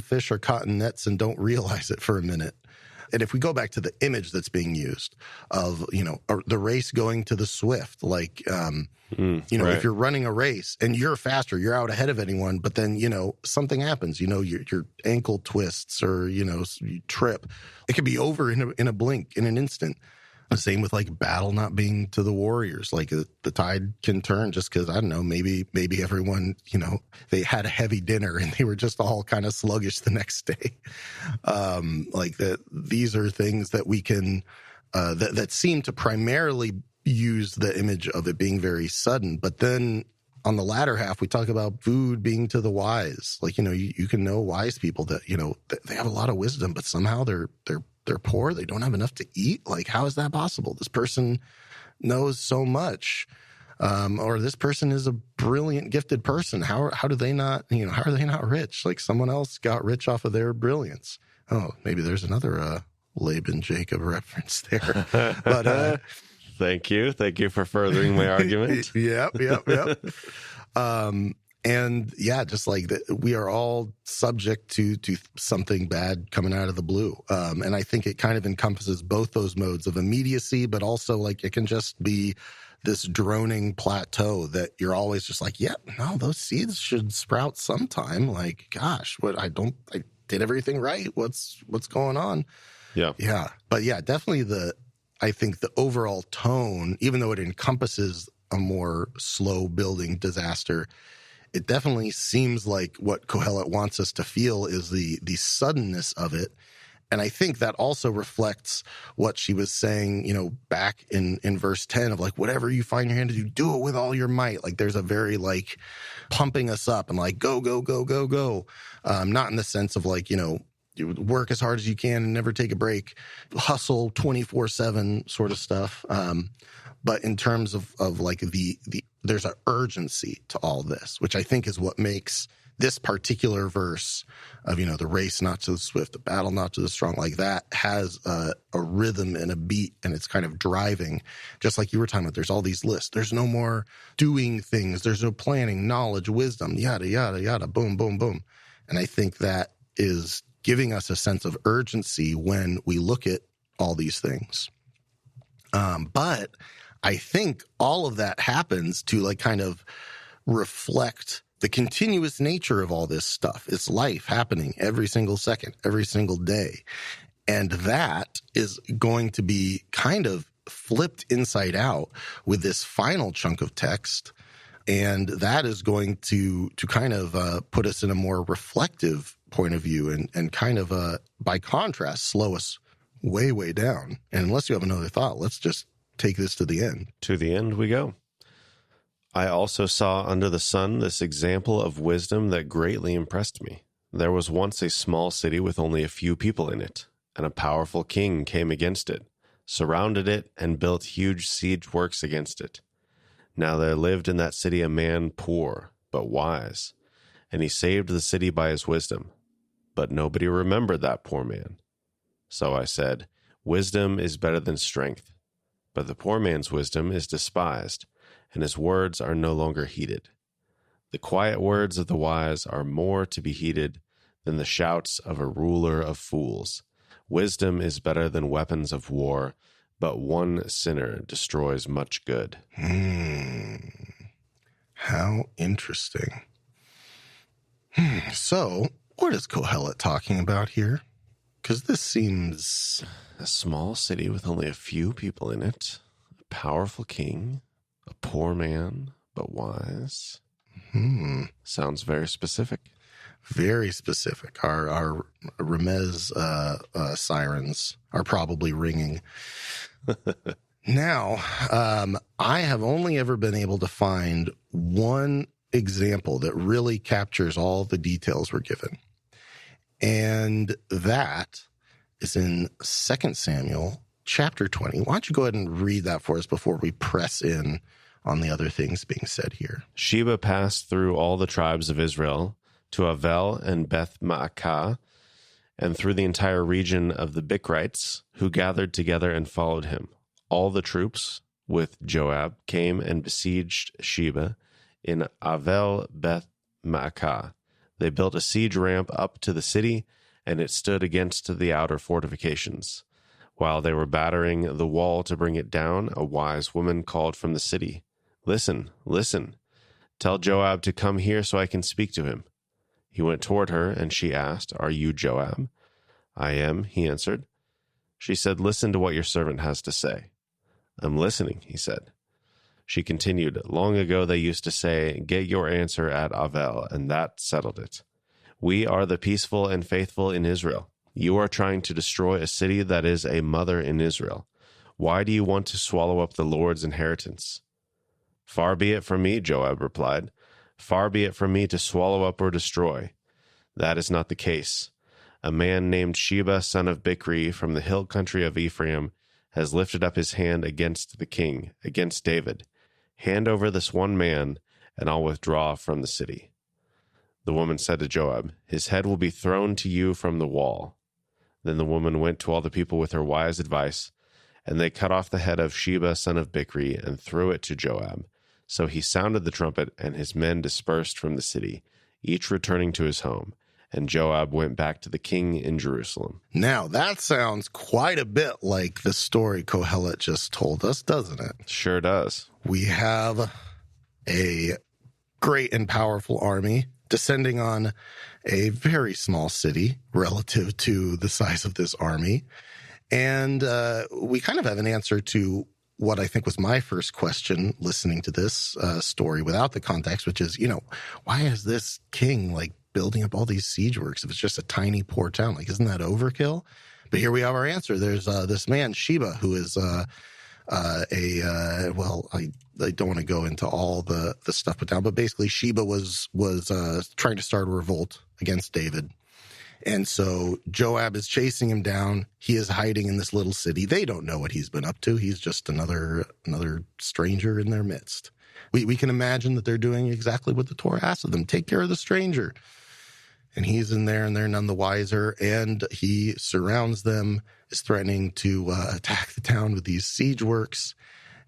fish are caught in nets and don't realize it for a minute. And if we go back to the image that's being used of, the race going to the swift, like, right. If you're running a race and you're faster, you're out ahead of anyone, but then, something happens, your ankle twists or, you trip. It could be over in a blink, in an instant. The same with like battle not being to the warriors. Like the tide can turn just because, I don't know, maybe everyone, they had a heavy dinner and they were just all kind of sluggish the next day. Like that, these are things that we can, that seem to primarily use the image of it being very sudden. But then on the latter half, we talk about food being to the wise. Like, you can know wise people that, they have a lot of wisdom, but somehow they're poor. They don't have enough to eat. Like, how is that possible? This person knows so much, or this person is a brilliant, gifted person. How do they not? How are they not rich? Like someone else got rich off of their brilliance. Oh, maybe there's another Laban Jacob reference there. But thank you for furthering my argument. Yep. And yeah, just like that, we are all subject to something bad coming out of the blue. And I think it kind of encompasses both those modes of immediacy, but also like it can just be this droning plateau that you're always just like, yeah, no, those seeds should sprout sometime. Like, gosh, I did everything right. What's going on? Yeah. Yeah. But yeah, definitely I think the overall tone, even though it encompasses a more slow building disaster, it definitely seems like what Qohelet wants us to feel is the suddenness of it. And I think that also reflects what she was saying, back in verse 10 of like, whatever you find your hand to do it with all your might. Like there's a very like pumping us up and like, go, go, go, go, go. Not in the sense of like, you work as hard as you can and never take a break, hustle 24/7 sort of stuff. But in terms of like there's an urgency to all this, which I think is what makes this particular verse of, the race not to the swift, the battle not to the strong, like that has a rhythm and a beat, and it's kind of driving, just like you were talking about. There's all these lists. There's no more doing things. There's no planning, knowledge, wisdom, yada, yada, yada, boom, boom, boom. And I think that is giving us a sense of urgency when we look at all these things. But I think all of that happens to like kind of reflect the continuous nature of all this stuff. It's life happening every single second, every single day. And that is going to be kind of flipped inside out with this final chunk of text. And that is going to kind of put us in a more reflective point of view and kind of, by contrast, slow us way, way down. And unless you have another thought, let's just take this to the end. To the end we go. I also saw under the sun this example of wisdom that greatly impressed me. There was once a small city with only a few people in it, and a powerful king came against it, surrounded it, and built huge siege works against it. Now there lived in that city a man poor, but wise, and he saved the city by his wisdom. But nobody remembered that poor man. So I said, wisdom is better than strength, but the poor man's wisdom is despised, and his words are no longer heeded. The quiet words of the wise are more to be heeded than the shouts of a ruler of fools. Wisdom is better than weapons of war, but one sinner destroys much good. How interesting. So, what is Qohelet talking about here? Because this seems... A small city with only a few people in it, a powerful king, a poor man, but wise. Sounds very specific. Very specific. Our Remez sirens are probably ringing. Now, I have only ever been able to find one example that really captures all the details we're given. And that is in 2 Samuel chapter 20. Why don't you go ahead and read that for us before we press in on the other things being said here. Sheba passed through all the tribes of Israel to Avel and Beth Maacah, and through the entire region of the Bichrites, who gathered together and followed him. All the troops with Joab came and besieged Sheba in Avel Beth Maacah. They built a siege ramp up to the city, and it stood against the outer fortifications. While they were battering the wall to bring it down, a wise woman called from the city, "Listen, listen. Tell Joab to come here so I can speak to him." He went toward her, and she asked, "Are you Joab?" "I am," he answered. She said, "Listen to what your servant has to say." "I'm listening," he said. She continued, "Long ago they used to say, 'Get your answer at Avel,' and that settled it. We are the peaceful and faithful in Israel. You are trying to destroy a city that is a mother in Israel. Why do you want to swallow up the Lord's inheritance?" "Far be it from me," Joab replied. "Far be it from me to swallow up or destroy. That is not the case. A man named Sheba, son of Bichri, from the hill country of Ephraim, has lifted up his hand against the king, against David. Hand over this one man, and I'll withdraw from the city." The woman said to Joab, "His head will be thrown to you from the wall." Then the woman went to all the people with her wise advice, and they cut off the head of Sheba, son of Bichri, and threw it to Joab. So he sounded the trumpet, and his men dispersed from the city, each returning to his home. And Joab went back to the king in Jerusalem. Now, that sounds quite a bit like the story Qohelet just told us, doesn't it? Sure does. We have a great and powerful army descending on a very small city relative to the size of this army. And we kind of have an answer to what I think was my first question listening to this story without the context, which is, why is this king building up all these siege works if it's just a tiny, poor town? Isn't that overkill? But here we have our answer. There's this man, Sheba, who is I don't want to go into all the stuff put down, but basically Sheba was trying to start a revolt against David. And so Joab is chasing him down. He is hiding in this little city. They don't know what he's been up to. He's just another stranger in their midst. We can imagine that they're doing exactly what the Torah asks of them. Take care of the stranger. And he's in there, and they're none the wiser. And he surrounds them, is threatening to attack the town with these siege works.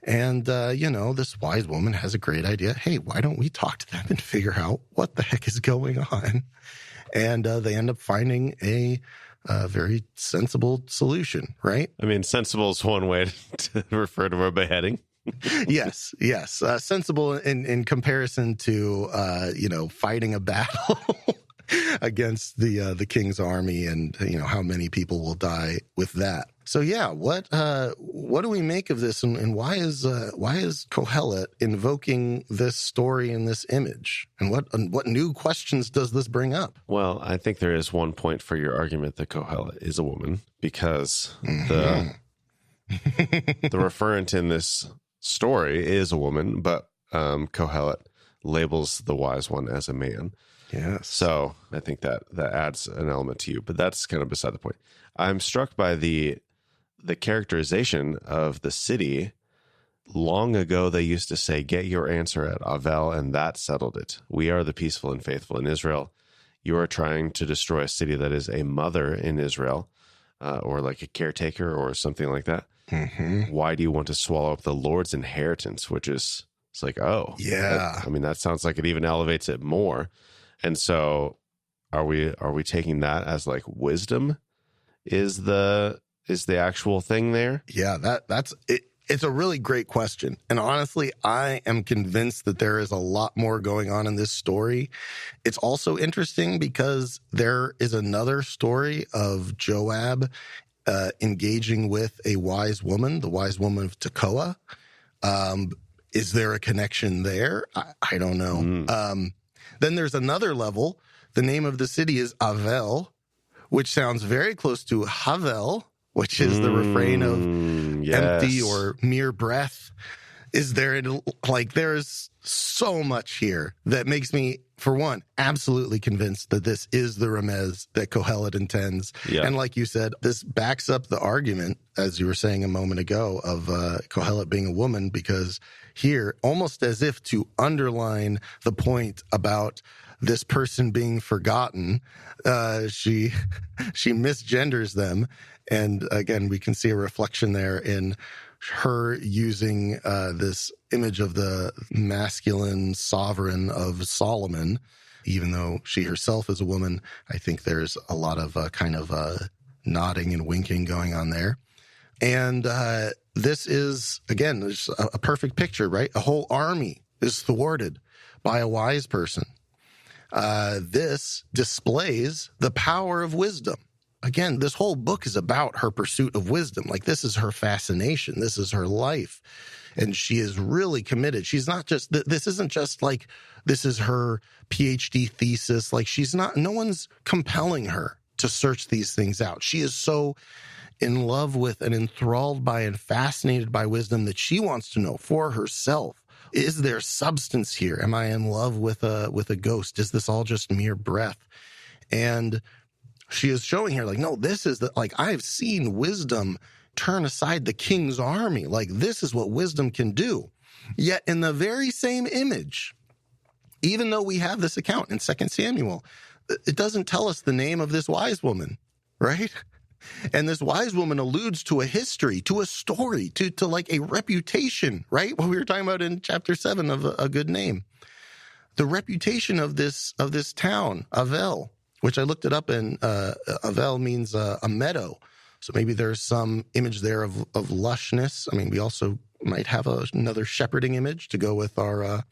And, this wise woman has a great idea. Hey, why don't we talk to them and figure out what the heck is going on? And they end up finding a very sensible solution, right? I mean, sensible is one way to refer to a beheading. Yes. Sensible in comparison to, fighting a battle against the king's army, and how many people will die with that. So yeah, what do we make of this, and why is Qohelet invoking this story in this image, and what new questions does this bring up? Well, I think there is one point for your argument that Qohelet is a woman, because the referent in this story is a woman, but Qohelet labels the wise one as a man. Yes. So I think that adds an element to you, but that's kind of beside the point. I'm struck by the characterization of the city. Long ago, they used to say, "Get your answer at Avel," and that settled it. We are the peaceful and faithful in Israel. You are trying to destroy a city that is a mother in Israel, or like a caretaker or something like that. Mm-hmm. Why do you want to swallow up the Lord's inheritance? Which is, it's like, oh, yeah. That sounds like it even elevates it more. And so, are we taking that as wisdom is the actual thing there? Yeah, that's it. It's a really great question. And honestly, I am convinced that there is a lot more going on in this story. It's also interesting because there is another story of Joab engaging with a wise woman, the wise woman of Tekoa. Is there a connection there? I don't know. Then there's another level. The name of the city is Avel, which sounds very close to Havel, which is the refrain of empty or mere breath. Is there, there's so much here that makes me, for one, absolutely convinced that this is the remez that Qohelet intends. Yeah. And like you said, this backs up the argument, as you were saying a moment ago, of Qohelet being a woman, because here, almost as if to underline the point about this person being forgotten, she misgenders them. And again, we can see a reflection there in her using this image of the masculine sovereign of Solomon. Even though she herself is a woman, I think there's a lot of nodding and winking going on there. And this is, again, there's a perfect picture, right? A whole army is thwarted by a wise person. This displays the power of wisdom. Again, this whole book is about her pursuit of wisdom. This is her fascination. This is her life. And she is really committed. She's not just, this isn't just this is her PhD thesis. No one's compelling her to search these things out. She is so in love with and enthralled by and fascinated by wisdom that she wants to know for herself. Is there substance here? Am I in love with a ghost? Is this all just mere breath? And she is showing here, no, this is I've seen wisdom turn aside the king's army. This is what wisdom can do. Yet in the very same image, even though we have this account in 2 Samuel, it doesn't tell us the name of this wise woman, right? And this wise woman alludes to a history, to a story, to like a reputation, right? What we were talking about in chapter 7 of a good name. The reputation of this town, Avel, which I looked it up, and Avel means a meadow. So maybe there's some image there of lushness. I mean, we also might have another shepherding image to go with our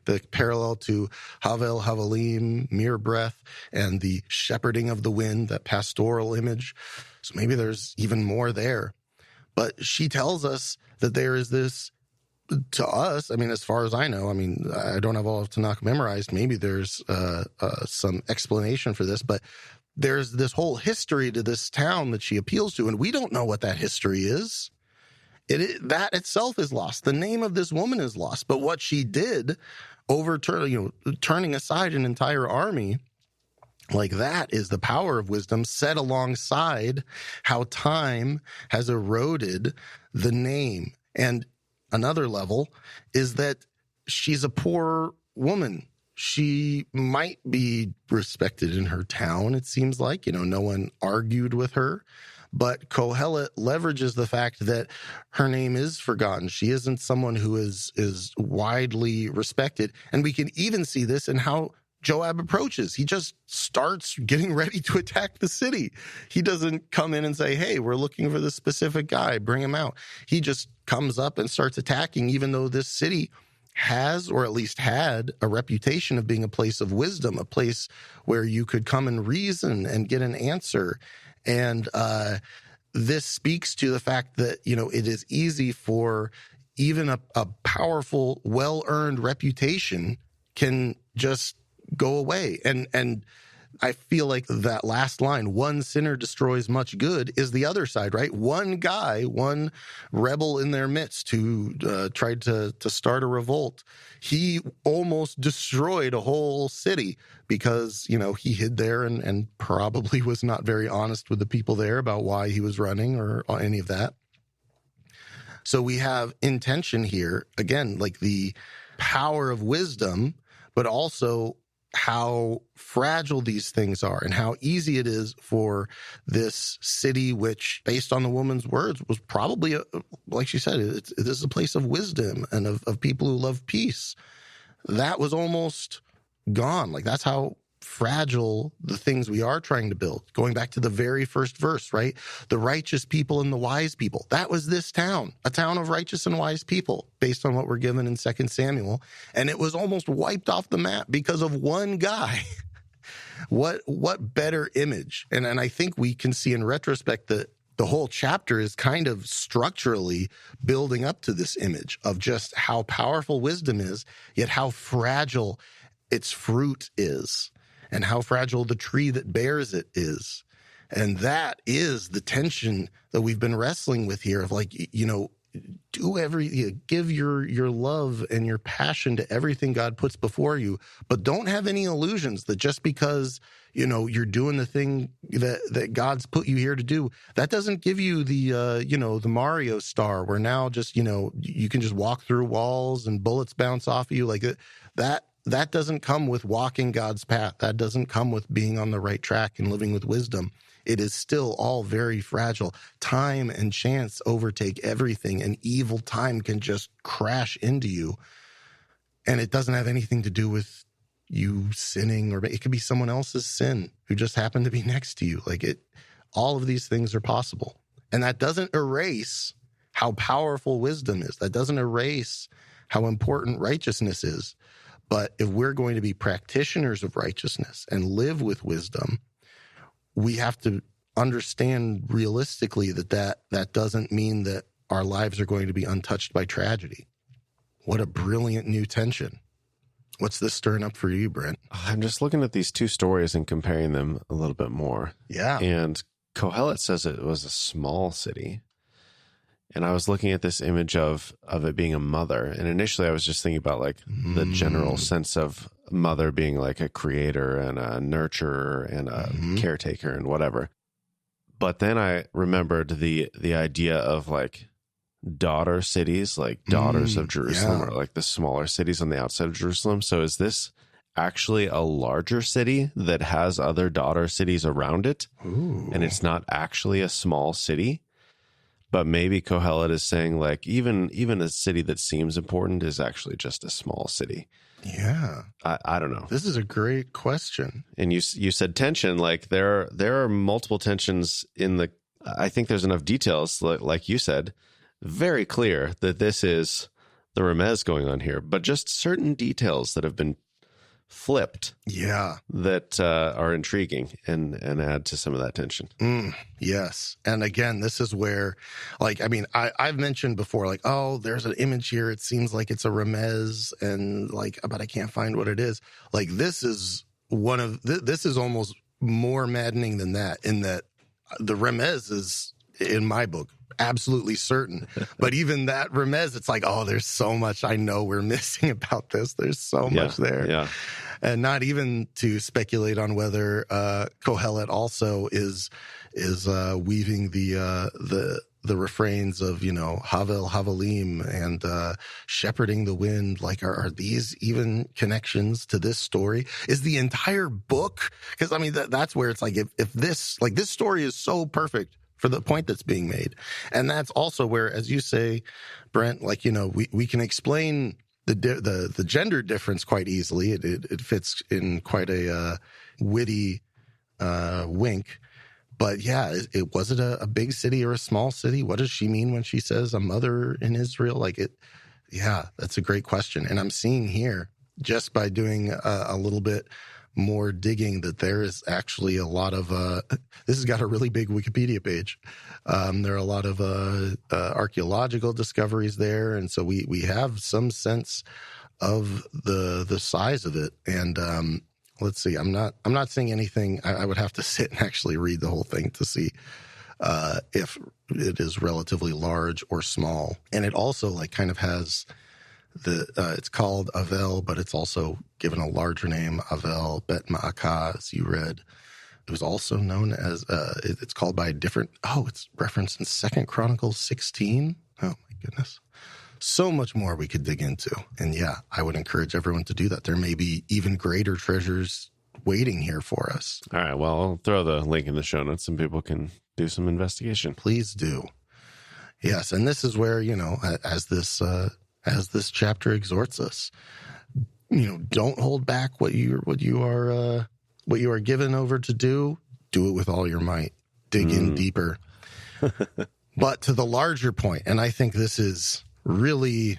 the parallel to Havel, Havalim, mere breath, and the shepherding of the wind, that pastoral image. So maybe there's even more there. But she tells us that there is this, to us, I mean, as far as I know, I mean, I don't have all of Tanakh memorized. Maybe there's some explanation for this, but there's this whole history to this town that she appeals to, and we don't know what that history is. That itself is lost. The name of this woman is lost. But what she did, turning aside an entire army, like that is the power of wisdom set alongside how time has eroded the name. And another level is that she's a poor woman. She might be respected in her town, it seems like. No one argued with her. But Qohelet leverages the fact that her name is forgotten. She isn't someone who is widely respected. And we can even see this in how Joab approaches. He just starts getting ready to attack the city. He doesn't come in and say, hey, we're looking for this specific guy, bring him out. He just comes up and starts attacking, even though this city has, or at least had, a reputation of being a place of wisdom, a place where you could come and reason and get an answer. And this speaks to the fact that, it is easy for even a powerful, well-earned reputation can just go away. And I feel like that last line, one sinner destroys much good, is the other side, right? One guy, one rebel in their midst who tried to start a revolt, he almost destroyed a whole city because, he hid there and probably was not very honest with the people there about why he was running or any of that. So we have intention here, again, like the power of wisdom, but also how fragile these things are and how easy it is for this city, which, based on the woman's words, was probably, like she said, this is a place of wisdom and of people who love peace. That was almost gone. Like, that's how fragile the things we are trying to build. Going back to the very first verse, right? The righteous people and the wise people. That was this town, a town of righteous and wise people, based on what we're given in 2 Samuel. And it was almost wiped off the map because of one guy. What better image? And I think we can see in retrospect that the whole chapter is kind of structurally building up to this image of just how powerful wisdom is, yet how fragile its fruit is, and how fragile the tree that bears it is. And that is the tension that we've been wrestling with here of, like, give your love and your passion to everything God puts before you, but don't have any illusions that just because, you're doing the thing that God's put you here to do, that doesn't give you the Mario star where now just, you can just walk through walls and bullets bounce off of you. Like that doesn't come with walking God's path. That doesn't come with being on the right track and living with wisdom. It is still all very fragile. Time and chance overtake everything, and evil time can just crash into you. And it doesn't have anything to do with you sinning, or it could be someone else's sin who just happened to be next to you. All of these things are possible. And that doesn't erase how powerful wisdom is. That doesn't erase how important righteousness is. But if we're going to be practitioners of righteousness and live with wisdom, we have to understand realistically that doesn't mean that our lives are going to be untouched by tragedy. What a brilliant new tension. What's this stirring up for you, Brent? I'm just looking at these two stories and comparing them a little bit more. Yeah. And Qohelet says it was a small city. And I was looking at this image of it being a mother. And initially I was just thinking about the general sense of mother being like a creator and a nurturer and a caretaker and whatever. But then I remembered the idea of daughter cities, like daughters of Jerusalem, or the smaller cities on the outside of Jerusalem. So is this actually a larger city that has other daughter cities around it. Ooh. And it's not actually a small city. But maybe Qohelet is saying, like, even a city that seems important is actually just a small city. Yeah. I don't know. This is a great question. And you said tension. Like, there are multiple tensions in the... I think there's enough details, like you said, very clear that this is the remez going on here. But just certain details that have been flipped, that are intriguing and add to some of that tension. Yes. And again, this is where, like, I mean, I've mentioned before, like, oh, there's an image here, it seems like it's a remez, and like, but I can't find what it is. Like, this is this is almost more maddening than that, in that the remez is, in my book, absolutely certain. But even that remez, it's like, oh, there's so much I know we're missing about this. There's so much there. Yeah. And not even to speculate on whether Qohelet also is weaving the refrains of, you know, Havel Havalim and shepherding the wind. Like, are these even connections to this story? Is the entire book? Because I mean, that's where it's like, if this story is so perfect for the point that's being made. And that's also where, as you say, Brent, like, you know, we can explain the gender difference quite easily. It fits in quite a witty wink. But yeah, was it a big city or a small city? What does she mean when she says a mother in Israel? Like, yeah, that's a great question. And I'm seeing here, just by doing a little bit more digging, that there is actually a lot of this has got a really big Wikipedia page. There are a lot of archaeological discoveries there, and so we have some sense of the size of it. And let's see, I'm not seeing anything. I would have to sit and actually read the whole thing to see if it is relatively large or small. And it also, like, kind of has it's called Avel, but it's also given a larger name, Avel Bet Ma'akah, as you read. It was also known as, it's called by a different, it's referenced in 2 Chronicles 16. Oh my goodness. So much more we could dig into. And yeah, I would encourage everyone to do that. There may be even greater treasures waiting here for us. All right. Well, I'll throw the link in the show notes and people can do some investigation. Please do. Yes. And this is where, you know, as this chapter exhorts us, you know, don't hold back what you are given over to do. Do it with all your might. Dig in deeper. But to the larger point, and I think this is really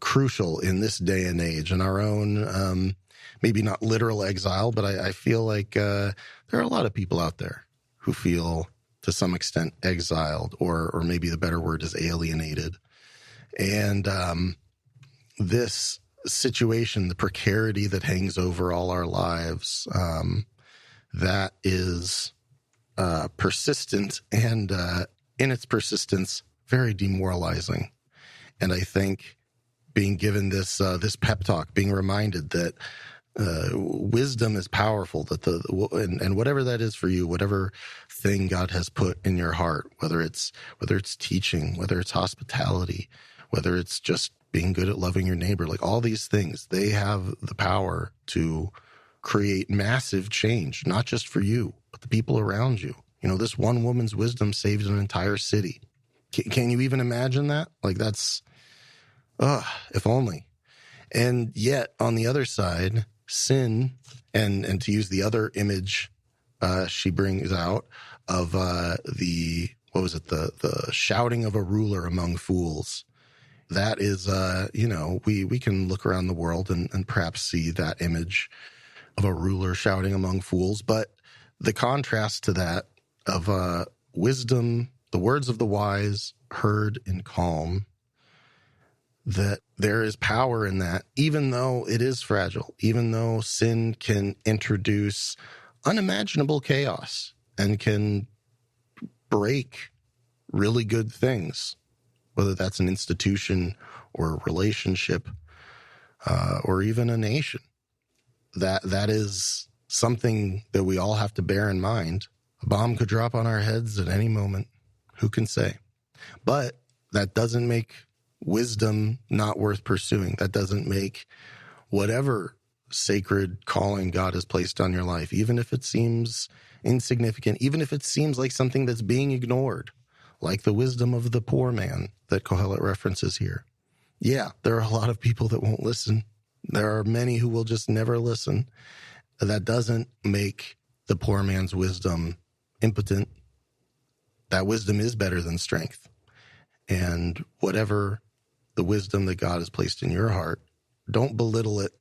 crucial in this day and age, in our own, maybe not literal exile, but I feel like there are a lot of people out there who feel to some extent exiled, or maybe the better word is alienated. And this situation, the precarity that hangs over all our lives, that is persistent, and in its persistence, very demoralizing. And I think being given this pep talk, being reminded that wisdom is powerful, that and whatever that is for you, whatever thing God has put in your heart, whether it's teaching, whether it's hospitality, whether it's just being good at loving your neighbor, like all these things, they have the power to create massive change, not just for you, but the people around you. You know, this one woman's wisdom saved an entire city. Can you even imagine that? Like, that's, if only. And yet, on the other side, sin, and to use the other image she brings out of the shouting of a ruler among fools. That is, you know, we can look around the world and perhaps see that image of a ruler shouting among fools. But the contrast to that of wisdom, the words of the wise heard in calm, that there is power in that, even though it is fragile, even though sin can introduce unimaginable chaos and can break really good things, whether that's an institution or a relationship or even a nation. That is something that we all have to bear in mind. A bomb could drop on our heads at any moment. Who can say? But that doesn't make wisdom not worth pursuing. That doesn't make whatever sacred calling God has placed on your life, even if it seems insignificant, even if it seems like something that's being ignored, like the wisdom of the poor man that Qohelet references here. Yeah, there are a lot of people that won't listen. There are many who will just never listen. That doesn't make the poor man's wisdom impotent. That wisdom is better than strength. And whatever the wisdom that God has placed in your heart, don't belittle it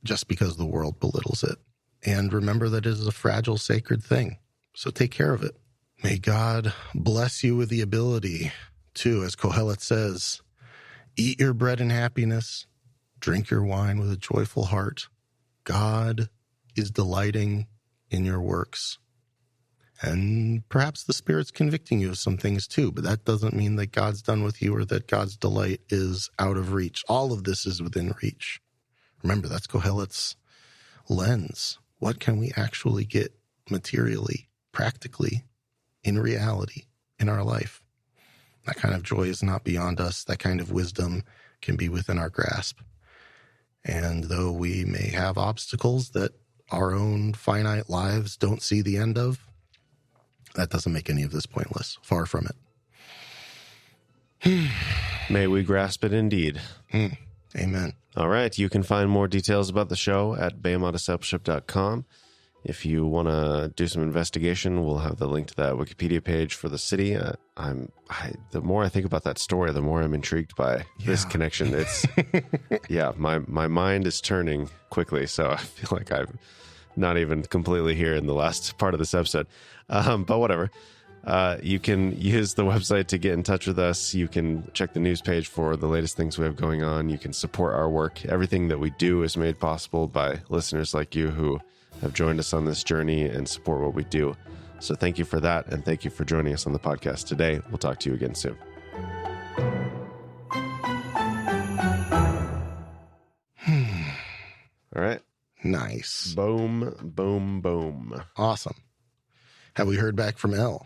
just because the world belittles it. And remember that it is a fragile, sacred thing. So take care of it. May God bless you with the ability to, as Qohelet says, eat your bread in happiness, drink your wine with a joyful heart. God is delighting in your works. And perhaps the Spirit's convicting you of some things too, but that doesn't mean that God's done with you or that God's delight is out of reach. All of this is within reach. Remember, that's Qohelet's lens. What can we actually get materially, practically, in reality, in our life? That kind of joy is not beyond us. That kind of wisdom can be within our grasp. And though we may have obstacles that our own finite lives don't see the end of, that doesn't make any of this pointless. Far from it. May we grasp it indeed. Amen. All right. You can find more details about the show at BehemothDiscipleship.com. If you want to do some investigation, we'll have the link to that Wikipedia page for the city. The more I think about that story, the more I'm intrigued by this connection. It's my mind is turning quickly, so I feel like I'm not even completely here in the last part of this episode. But whatever. You can use the website to get in touch with us. You can check the news page for the latest things we have going on. You can support our work. Everything that we do is made possible by listeners like you who have joined us on this journey and support what we do. So thank you for that, and thank you for joining us on the podcast today. We'll talk to you again soon. All right. Nice. Boom, boom, boom. Awesome. Have we heard back from Elle?